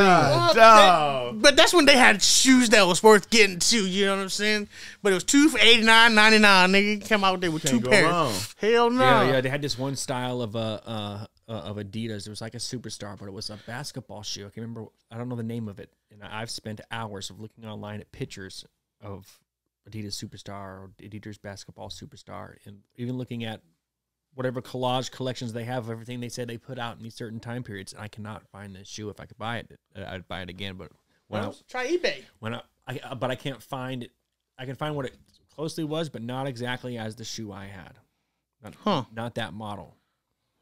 But that's when they had shoes that was worth getting too. You know what I'm saying? But it was 2 for $89.99. Nigga came out there with 2 pairs. Wrong. Hell no. Yeah. They had this one style of Adidas. It was like a superstar, but it was a basketball shoe. I can't remember. I don't know the name of it. And I've spent hours of looking online at pictures of Adidas Superstar or Adidas Basketball Superstar, and even looking at whatever collage collections they have of everything they said they put out in these certain time periods. And I cannot find this shoe. If I could buy it, I'd buy it again. But try eBay. But I can't find it. I can find what it closely was, but not exactly as the shoe I had. Not that model.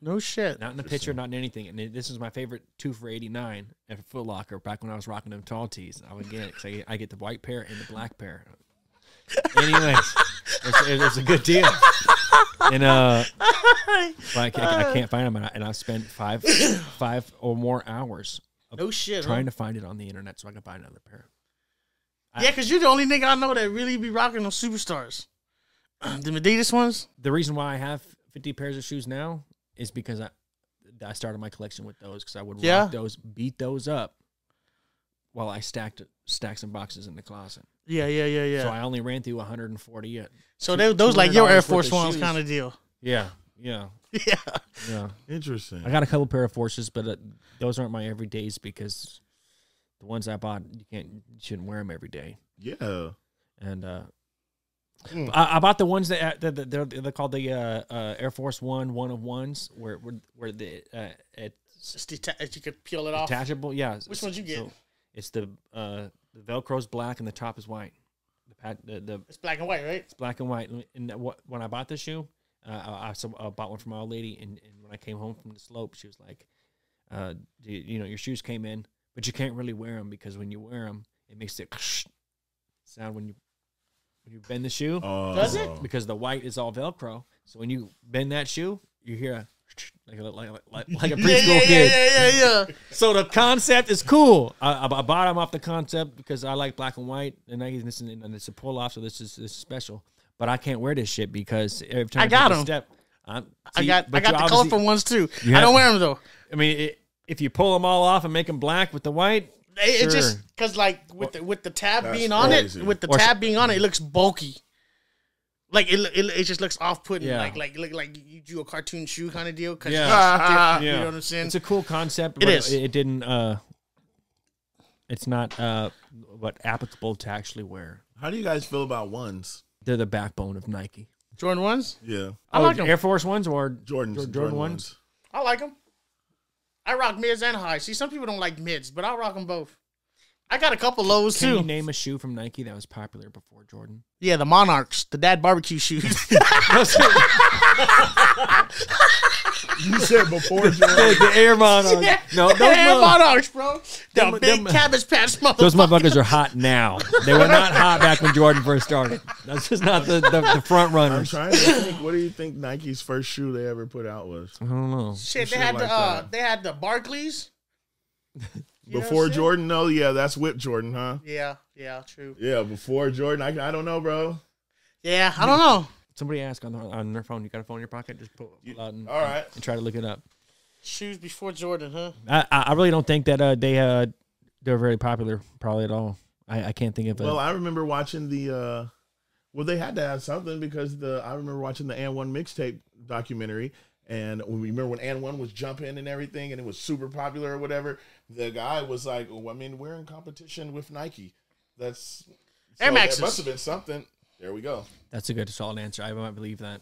No shit. Not in the picture, not in anything. And this is my favorite 2 for $89 at Foot Locker back when I was rocking them tall tees. I would get it because I get the white pair and the black pair. Anyways, it's a good deal. And I can't find them, and I spent five or more hours. Trying to find it on the internet so I can buy another pair. Yeah, because you're the only nigga I know that really be rocking those Superstars. The Adidas ones. The reason why I have 50 pairs of shoes now is because I started my collection with those because I would rock those, beat those up while I stacked some boxes in the closet. Yeah. So I only ran through 140 yet. So those like your Air Force Ones kind of deal. Yeah. Interesting. I got a couple pair of Forces, but those aren't my everydays because the ones I bought, you shouldn't wear them every day. Yeah. And I bought the ones that they're called the Air Force One of ones where the you could peel it off. Detachable, yeah. Which ones you get? So it's the Velcro's black and the top is white. It's black and white, right? It's black and white. And when I bought the shoe, I bought one for my old lady, and when I came home from the slope, she was like, your shoes came in, but you can't really wear them because when you wear them, it makes it sound when you bend the shoe. Does it? Because the white is all Velcro. So when you bend that shoe, you hear like a preschool kid. Yeah. So the concept is cool. I bought them off the concept because I like black and white, and it's a pull off. So this is special. But I can't wear this shit because every time I got them. Step, I got the colorful ones too. I don't wear them though. I mean, if you pull them all off and make them black with the white. It just because like with the tab being on it, it looks bulky. Like it just looks off putting. Yeah. Like you do a cartoon shoe kind of deal. Yeah. You know what I'm saying? It's a cool concept. It is. It didn't. It's not applicable to actually wear. How do you guys feel about ones? They're the backbone of Nike. Jordan ones. Yeah. I like them. Air Force ones or Jordan ones. I like them. I rock mids and highs. See, some people don't like mids, but I'll rock them both. I got a couple lows, too. Can you name a shoe from Nike that was popular before Jordan? Yeah, the Monarchs, the dad barbecue shoes. You said before Jordan. The Air Monarchs. Yeah, No, the Air Monarchs, bro. The big Cabbage Patch motherfuckers. Those motherfuckers are hot now. They were not hot back when Jordan first started. That's just not the front I'm runners. trying to think. What do you think Nike's first shoe they ever put out was? I don't know. Shit, they had the Barclays. Before Jordan, no, yeah, that's Whip Jordan, huh? Yeah, true. Yeah, before Jordan, I don't know, bro. Yeah, I don't know. Somebody asked on their phone. You got a phone in your pocket? Just pull it out and, all right, and try to look it up. Shoes before Jordan, huh? I really don't think that they're very popular, probably at all. I can't think of it. Well, I remember watching the. Well, they had to have something because I remember watching the And One mixtape documentary. And remember when And One was jumping and everything, and it was super popular or whatever. The guy was like, "Oh, I mean, we're in competition with Nike. That's Air Maxes. That must have been something." There we go. That's a good, solid answer. I might believe that.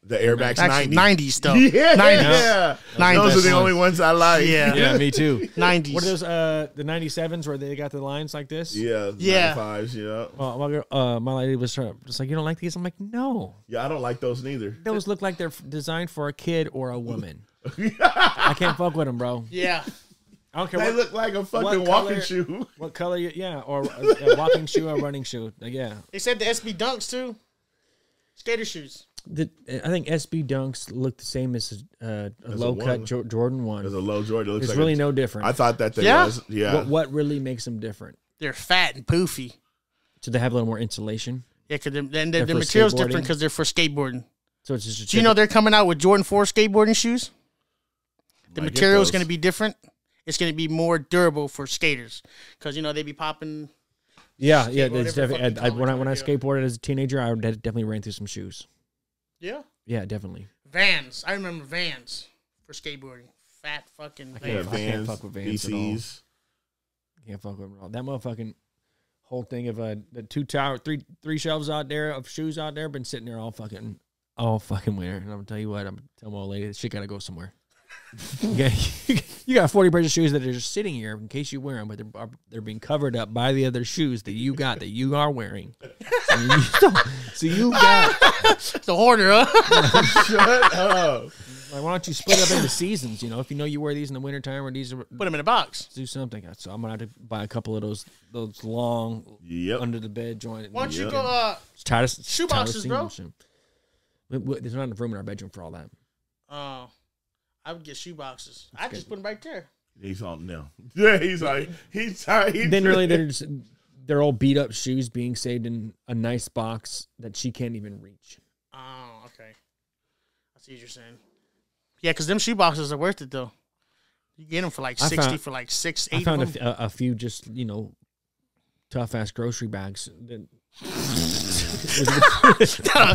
The Air Max 90. 90s stuff. Yeah, 90s. 90s. Those are the only ones I like. Yeah, me too. 90s. What are those? The 97s where they got the lines like this? Yeah, 95s. Yeah. Well, my lady was just like, "You don't like these?" I'm like, "No." Yeah, I don't like those neither. Those look like they're designed for a kid or a woman. I can't fuck with them, bro. Yeah. I don't care. They look like a fucking walking shoe. What color? Or a walking shoe or running shoe. Yeah. They said the SB Dunks too. Skater shoes. I think SB Dunks look the same as a low cut Jordan 1. There's a low Jordan. It's like really no different. I thought that they was. Yeah. What really makes them different? They're fat and poofy. So they have a little more insulation. Yeah, because the material's different because they're for skateboarding. So it's just. Do you know they're coming out with Jordan 4 skateboarding shoes? The material is going to be different. It's going to be more durable for skaters because they be popping. Yeah. It's definitely. When I skateboarded as a teenager, I definitely ran through some shoes. Yeah. Yeah, definitely. Vans. I remember Vans for skateboarding. Fat fucking Vans. I can't fuck with Vans BCs. Can't fuck with them at all. That motherfucking whole thing of the three shelves out there of shoes out there been sitting there all fucking winter. And I'm gonna tell you what, I'm telling my old lady, this shit gotta go somewhere. You got 40 pairs of shoes that are just sitting here in case you wear them, but they're being covered up by the other shoes that you are wearing. So you got the hoarder, huh? Shut up. Like, why don't you split up into seasons? If you wear these in the wintertime or these are, put them in a box. Do something. So I'm gonna have to buy a couple of those long under the bed joint. Why don't you go shoe boxes, bro? There's not enough room in our bedroom for all that. Oh. I would get shoe boxes. I just put them right there. He's on now. Yeah, he's like Then really they're all beat up shoes being saved in a nice box that she can't even reach. Oh, okay. I see what you're saying. Yeah, because them shoe boxes are worth it though. You get them for like 60 for like 6, 8. I found a few just tough ass grocery bags.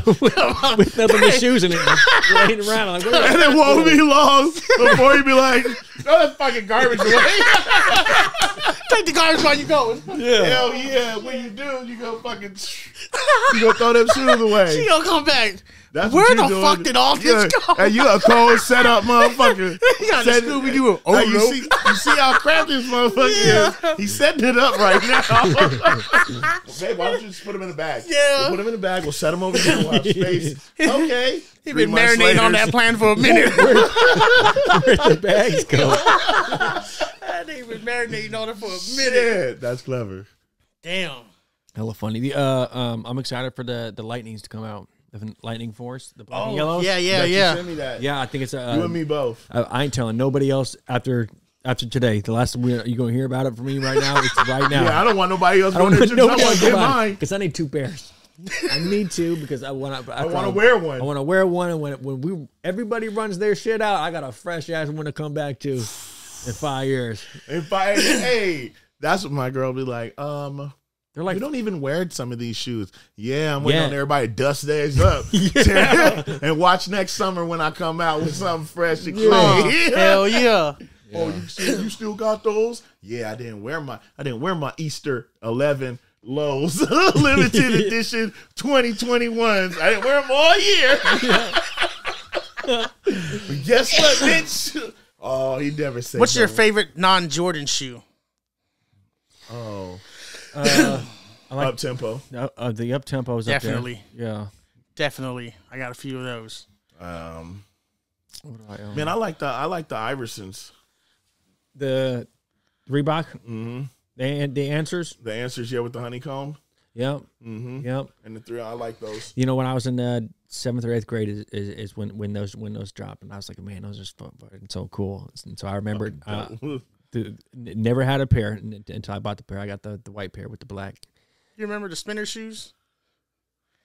with nothing but shoes in it, laying around. Like, and it won't be long before you be like, throw that fucking garbage away. Take the garbage while you going. Yeah. Hell yeah. When you do, you go fucking, you go throw them shoes away. She gonna come back. That's where the fuck did all this go? And you a cold setup motherfucker. You got a Scooby-Doo. Oh, you see how crafty this motherfucker is? He's setting it up right now. Babe, why don't you just put him in a bag? Yeah. We'll put him in a bag. We'll set him over here. We'll have space. Okay. He's been marinating on that plan for a minute. Where'd the bags go? They've been marinating on it for a minute. Yeah, that's clever. Damn. Hella funny. I'm excited for the lightnings to come out. The lightning force, the black and yellows. Yeah. Send me that. Yeah, I think it's you and me both. I ain't telling nobody else after today. The last time you gonna hear about it from me right now. It's right now. Yeah, I don't want nobody else going to get mine because I need 2 pairs. I need 2 because I want to. I want to wear one. I want to wear one, and when everybody runs their shit out, I got a fresh ass one to come back to in 5 years. Hey, that's what my girl be like. They're like, you don't even wear some of these shoes. Yeah, I'm waiting on everybody to dust theirs up and watch next summer when I come out with something fresh and clean. Hell yeah. Oh, you still got those? Yeah, I didn't wear my Easter 11 lows limited edition 2021s. I didn't wear them all year. But guess what, bitch? Oh, he never said. What's your favorite non-Jordan shoe? Oh. I like up tempo. The up tempo is definitely up there. Yeah, definitely. I got a few of those. What do I own? Man, I like the Iversons. The Reebok. Mm-hmm. The answers. The answers, yeah, with the honeycomb. Yep. Mm-hmm. Yep. And the 3, I like those. You know, when I was in 7th or 8th grade is when those dropped, and I was like, man, those are so cool. And so I remembered. Never had a pair until I bought the pair. I got the white pair with the black. You remember the spinner shoes?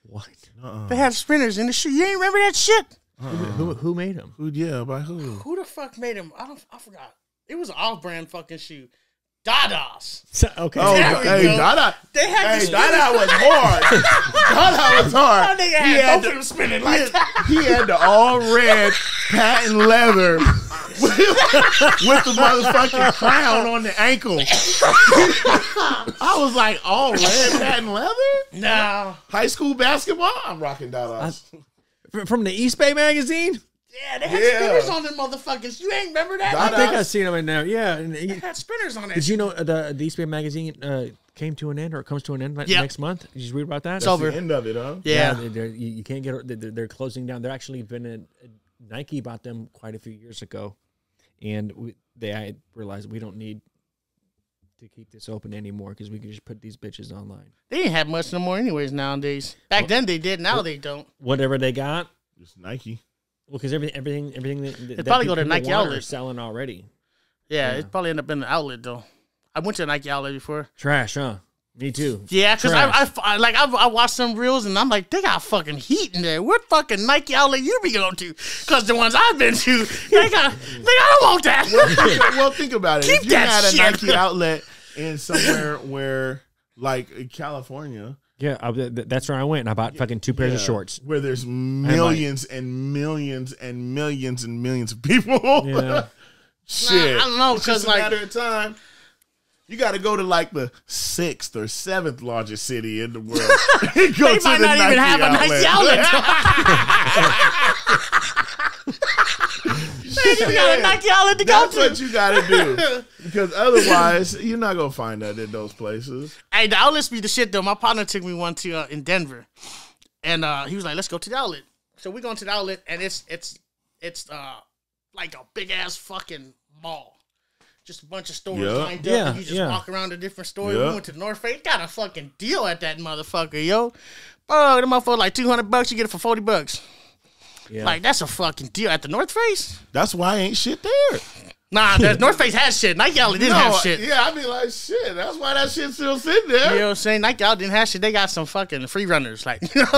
What? They had spinners in the shoe. You ain't remember that shit? Who made them? By who? Who the fuck made them? I forgot. It was an off-brand fucking shoe. Dada's. Okay. Oh, hey, Dada. Dada was hard. Dada was hard. He had both of them spinning like that. He had the all red patent leather with the motherfucking crown on the ankle. I was like, all red patent leather? No. High school basketball? I'm rocking Dada's. From the East Bay magazine? Yeah, they had spinners on them motherfuckers. You ain't remember that? I think I've seen them in there. Yeah. They had spinners on it. Did you know the East Bay magazine came to an end, or it comes to an end next month? Did you read about that? It's over. The end of it, huh? Yeah. You can't get. They're closing down. They're actually been Nike bought them quite a few years ago, and I realized we don't need to keep this open anymore because we can just put these bitches online. They ain't have much no more anyways nowadays. Back then they did. Now they don't. Whatever they got, just Nike. Well, because everything that probably go to Nike outlet selling already. Yeah, it probably end up in the outlet though. I went to a Nike outlet before. Trash, huh? Me too. Yeah, because I watched some reels and I'm like, they got fucking heat in there. What fucking Nike outlet you be going to? Because the ones I've been to, I don't want that. Well, think about it. Keep if you that had shit. a Nike outlet in somewhere where, like in California. Yeah, that's where I went, and I bought fucking 2 pairs of shorts. Where there's millions and millions and millions and millions of people. Yeah. Shit. I don't know, it's just because a matter of time. You got to go to like the 6th or 7th largest city in the world. They might not even have a Nike outlet. They ain't even got a Nike outlet to go to. That's what you got to do. Because otherwise, you're not going to find that in those places. Hey, the outlets be the shit, though. My partner took me one to in Denver. And he was like, let's go to the outlet. So we going to the outlet, and it's like a big-ass fucking mall. Just a bunch of stores lined up, and you just walk around a different store. We went to the North Face. Got a fucking deal at that motherfucker, yo. Oh, the motherfucker like $200. You get it for $40. Yeah. Like, that's a fucking deal at the North Face. That's why ain't shit there. Nah, the North Face has shit. Nike Outlet didn't have shit. Yeah, I be like, shit. That's why that shit's still sitting there. You know what I'm saying? Nike Outlet didn't have shit. They got some fucking free runners. Like, you know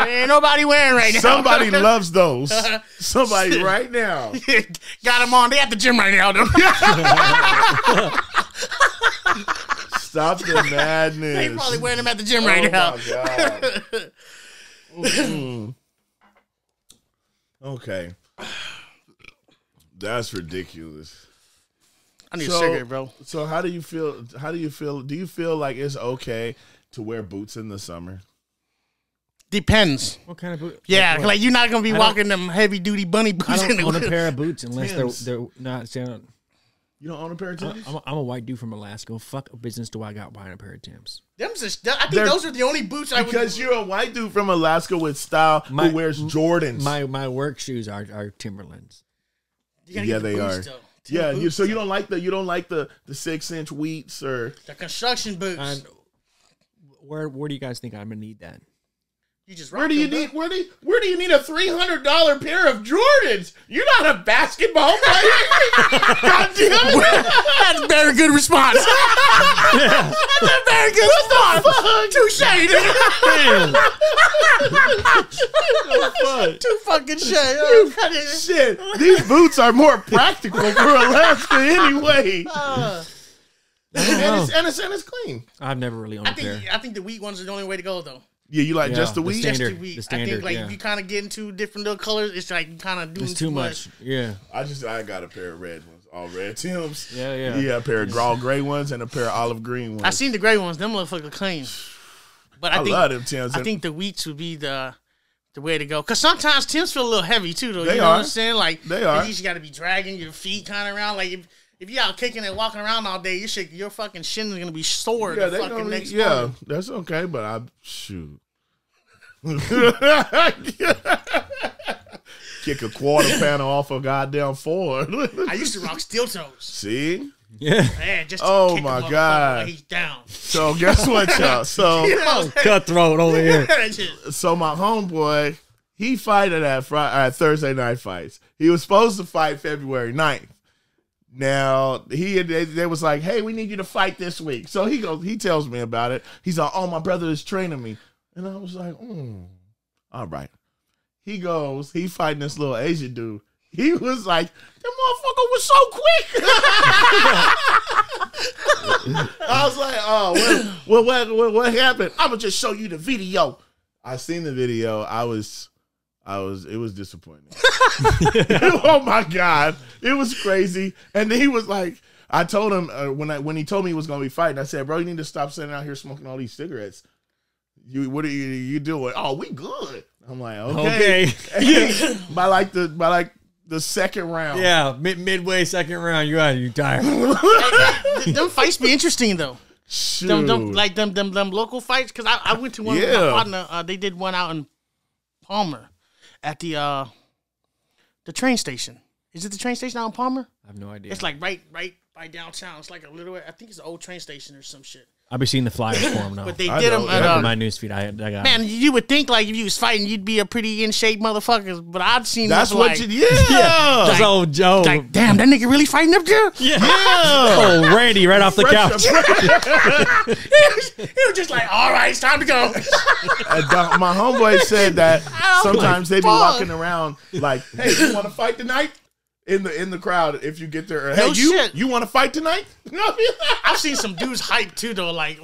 ain't nobody wearing right now. Somebody loves those. Somebody right now. Got them on. They at the gym right now, though. Stop the madness. They probably wearing them at the gym right now. Oh, my God. Okay. That's ridiculous. I need a cigarette, bro. So how do you feel? Do you feel like it's okay to wear boots in the summer? Depends. What kind of boot? Yeah, like you're not gonna be walking them heavy duty bunny boots. I don't own a pair of boots unless they're not. You don't own a pair of Timbs? I'm a white dude from Alaska. What fuck business do I got buying a pair of Timbs? I think those are the only boots I would. Because you're a white dude from Alaska with style who wears Jordans. My work shoes are Timberlands. Yeah, they are. Yeah, so you don't like the 6-inch wheats or the construction boots. Where do you guys think I'm gonna need that? You just where do you need a $300 pair of Jordans? You're not a basketball player. God damn it. That's a very good response. That's a very good response. Touche. Too fucking shit. These boots are more practical for Alaska anyway. And it's clean. I've never really owned a pair. I think the wheat ones are the only way to go, though. Yeah, you like just the wheat? Just the wheat. I think if you kind of get into different little colors, it's like you kind of doing too much. Yeah. I got a pair of red ones, all red Timbs. Yeah. Yeah, a pair of all gray ones and a pair of olive green ones. I seen the gray ones. Them motherfuckers clean. But I think, love them Timbs. I think the wheats would be the way to go. Because sometimes Timbs feel a little heavy, too, though. They know are. What I'm saying? Like, they are. You just got to be dragging your feet kind of around. Like, if you're out kicking and walking around all day, your fucking shin is going to be sore the fucking next morning. Yeah, that's okay, but shoot. Kick a quarter panel off a goddamn Ford. I used to rock steel toes. See? Yeah. Man, just oh my God. He's down. So guess what, y'all? So cutthroat over here. So my homeboy, he fighted at Thursday Night Fights. He was supposed to fight February 9th. Now they was like, hey, we need you to fight this week. So he tells me about it. He's like, oh, my brother is training me. And I was like, all right. He fighting this little Asian dude. He was like, that motherfucker was so quick. I was like, oh, what happened? I'm going to just show you the video. I seen the video. It was disappointing. Oh my God. It was crazy. And then he was like, I told him when he told me he was going to be fighting, I said, bro, you need to stop sitting out here smoking all these cigarettes. What are you doing? Oh, we good. I'm like, okay. by like the second round. Yeah, midway second round, you tired. Them fights be interesting though. Shoot. Them local fights, because I went to one with my partner. They did one out in Palmer at the train station. Is it the train station out in Palmer? I have no idea. It's like right by downtown. It's like a little. I think it's an old train station or some shit. I'll be seeing the flyers for him now. But they did them at my newsfeed. I got man, you would think like if you was fighting, you'd be a pretty in shape motherfucker. But I've seen that's what like, Just old Joe. Like, damn, that nigga really fighting up there? Yeah. Oh, Randy, right off the couch. He was just like, all right, it's time to go. My homeboy said that sometimes they be walking around like, hey, you want to fight tonight? In the crowd, if you get there, hey, you want to fight tonight? I've seen some dudes hype too, though. Like,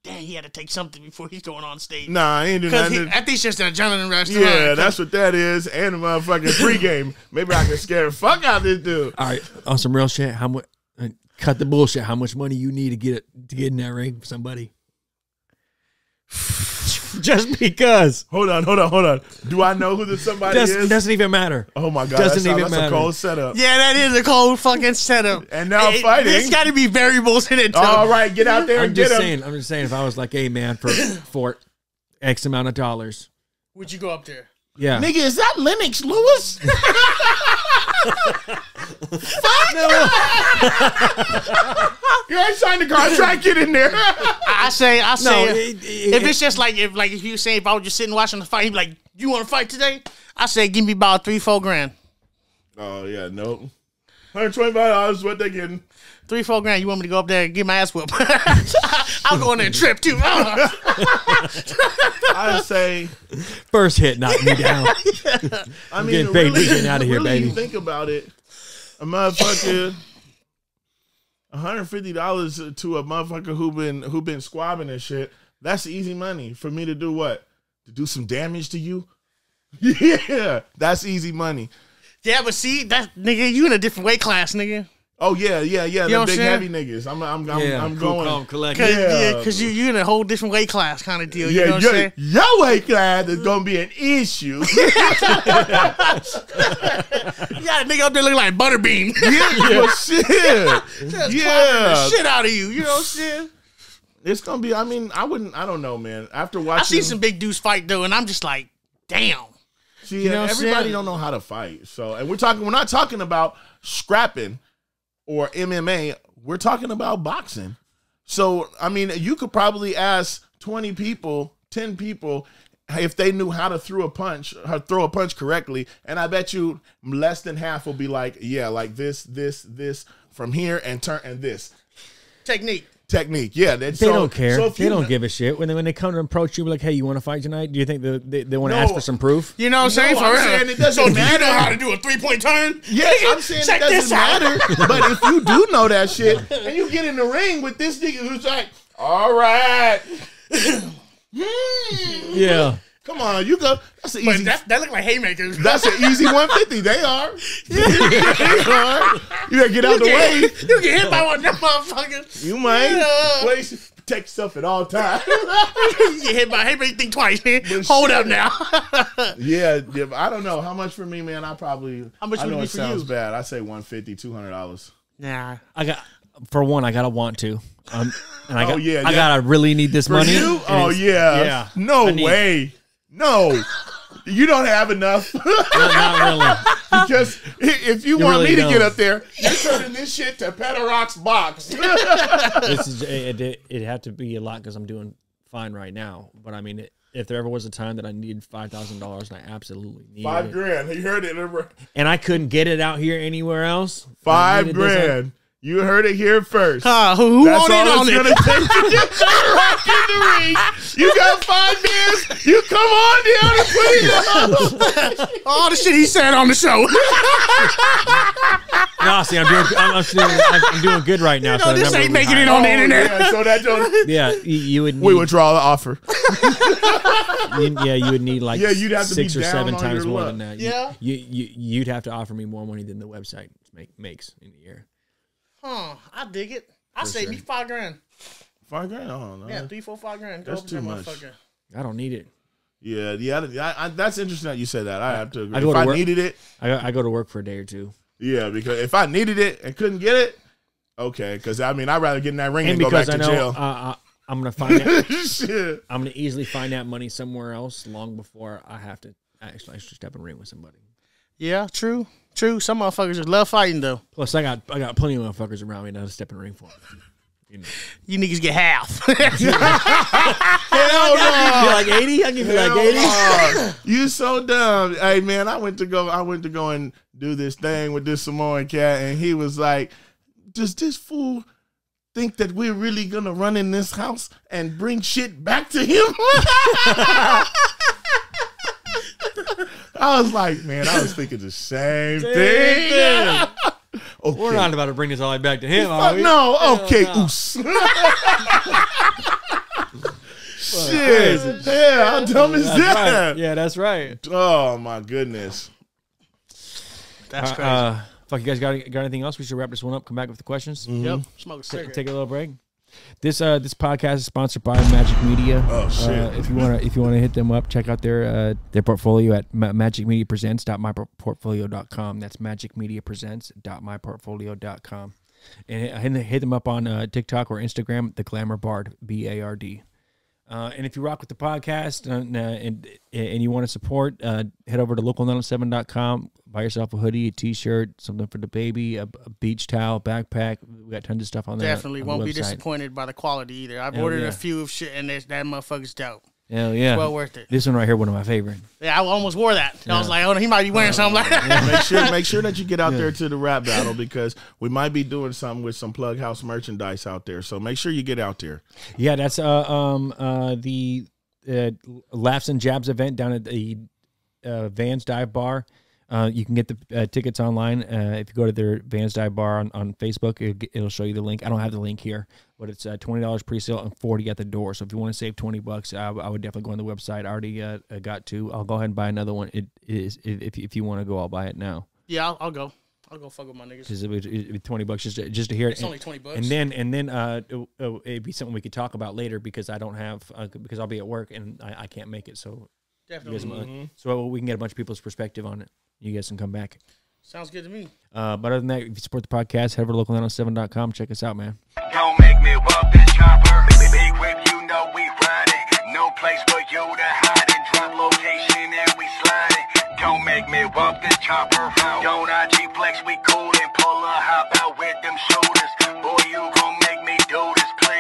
damn, he had to take something before he's going on stage. Nah, I ain't doing nothing. I think it's just an adrenaline rush. Yeah, that's what that is. And the motherfucking pregame. Maybe I can scare the fuck out of this dude. All right, on some real shit. How much? Cut the bullshit. How much money you need to get in that ring for somebody? Just because. Hold on. Do I know who the somebody is? Doesn't even matter. Oh my God, that's a cold setup. Yeah, that is a cold fucking setup. And now fighting. There's got to be variables in it too. All right, get out there and get him. I'm just saying, if I was like, hey man, for X amount of dollars, would you go up there? Yeah. Nigga, is that Lennox Lewis? You ain't signed the contract, get in there. I say, if it's just like if you say if I was just sitting watching the fight, he'd be like, you want to fight today? I say, give me about $3-4 grand. Oh yeah, nope. $125. What they getting? $3-4 grand. You want me to go up there and get my ass whooped? I'll go on there and trip too. I say first hit knocked me down. I mean, really, we getting out of here, baby. You think about it, a motherfucker, $150 to a motherfucker who been squabbing and shit. That's easy money for me to do what? To do some damage to you? Yeah, that's easy money. Yeah, but see, that nigga, you in a different weight class, nigga. Oh yeah. You The big heavy niggas. I'm going. Cause you in a whole different weight class kind of deal. You know what I'm saying? Your weight class is gonna be an issue. You got a nigga up there looking like Butterbean. Yeah, shit. Just the shit out of you. You know what I'm saying? It's gonna be. I mean, I don't know, man. After watching, I seen some big dudes fight though, and I'm just like, damn. See, you know everybody don't know how to fight. So, and we're not talking about scrapping or MMA. We're talking about boxing. So, I mean, you could probably ask 20 people, 10 people if they knew how to throw a punch correctly, and I bet you less than half will be like, yeah, like this from here and turn and this technique, yeah. They don't care. So they don't give a shit when they come to approach you. Like, hey, you want to fight tonight? Do you think they want to ask for some proof? You know what I'm saying? I'm saying it doesn't matter. Do you know how to do a 3-point turn? Yes, I'm saying it doesn't matter. But if you do know that shit and you get in the ring with this nigga who's like, all right, yeah. Come on, you go. That's an easy. That look like haymakers. That's an easy 150. They are. They are. You gotta get out the way. You get hit by one of them motherfuckers. You might. Please protect yourself at all times. You get hit by haymaker. Think twice, man. Hold up now. yeah. I don't know how much for me, man. How much would it be for sounds you? bad. I say $150, $200. Nah. I gotta want to. And I I gotta really need this money. You? Oh yeah. No way. No, you don't have enough. Not really. Because if you want really me to don't. get up there, you're turning this shit to Petarock's box. It'd have to be a lot because I'm doing fine right now. But I mean, if there ever was a time that I needed $5,000, and I absolutely needed $5 grand. You heard it. And I couldn't get it out here anywhere else. $5 grand. You heard it here first. Who That's wanted all on it's it? gonna take to get Petarock in the ring. You got 5 minutes. You come on down and put it on. All the shit he said on the show. No, see, I'm doing good right now. So this ain't making it on the internet. Yeah, so that don't. Yeah, you would. We withdraw the offer. You would need like you'd have to 6 be or down 7 on times your more luck. than that. Yeah. You'd have to offer me more money than the website makes in a year. I dig it. I say me $5 grand. $5 grand? Oh no. Yeah, 3, 4, $5 grand. That's too much. I don't need it. Yeah. That's interesting that you said that. I have to agree. If I needed it, I go to work for a day or two. Yeah, because if I needed it and couldn't get it, okay. Because I mean, I'd rather get in that ring and than go back to know, jail. I'm gonna find that. Shit. I'm gonna easily find that money somewhere else long before I have to actually step in the ring with somebody. Yeah, true. Some motherfuckers just love fighting though. Plus, I got plenty of motherfuckers around me to step in the ring for. You know. You niggas get half. Hell no. You like 80? I'll give you like 80. You so dumb. Hey man, I went to go and do this thing with this Samoan cat, and he was like, "Does this fool think that we're really gonna run in this house and bring shit back to him?" I was like, man, I was thinking the same thing. Okay. We're not about to bring this all the way back to him, are we? No, okay. Oos. Shit. Yeah, how dumb is that? Right. Yeah, that's right. Oh, my goodness. That's crazy. Fuck, you guys got anything else? We should wrap this one up, come back with the questions. Mm-hmm. Yep. Smoke a cigarette. Take a little break. This podcast is sponsored by Magic Media. Oh shit! If you wanna hit them up, check out their portfolio at magicmediapresents.myportfolio.com. That's magicmediapresents.myportfolio.com, and hit them up on TikTok or Instagram. The Glamour Bard, BARD. And if you rock with the podcast and you want to support, head over to local907.com. Buy yourself a hoodie, a T-shirt, something for the baby, a beach towel, backpack. We got tons of stuff on there. Definitely won't be disappointed by the quality either. I've ordered a few of shit, and that motherfucker's dope. Hell yeah. Well worth it. This one right here, one of my favorite. Yeah, I almost wore that. I was like, oh, he might be wearing something like that. Make sure that you get out there to the rap battle because we might be doing something with some PlugHouse merchandise out there. So make sure you get out there. Yeah, that's the Laughs and Jabs event down at the Vans Dive Bar. You can get the tickets online. If you go to their Vans Dive Bar on Facebook, it'll show you the link. I don't have the link here, but it's $20 pre-sale and $40 at the door. So if you want to save $20, I would definitely go on the website. I already got two. I'll go ahead and buy another one. It is if you want to go, I'll buy it now. Yeah, I'll go. I'll go fuck with my niggas. Because it'd be $20 just to hear it. It's only $20. And then it'd be something we could talk about later because I don't have because I'll be at work and I can't make it. So definitely. So we can get a bunch of people's perspective on it. You guys can come back. Sounds good to me. But other than that, if you support the podcast, head over to local907.com. Check us out, man. Don't make me walk the chopper. Big whip, you know we riding. No place for you to hide and drop location and we sliding. Don't make me walk the chopper. Don't IG flex, we cool and pull a hop out with them shoulders. Boy, you gon' make me do this, please.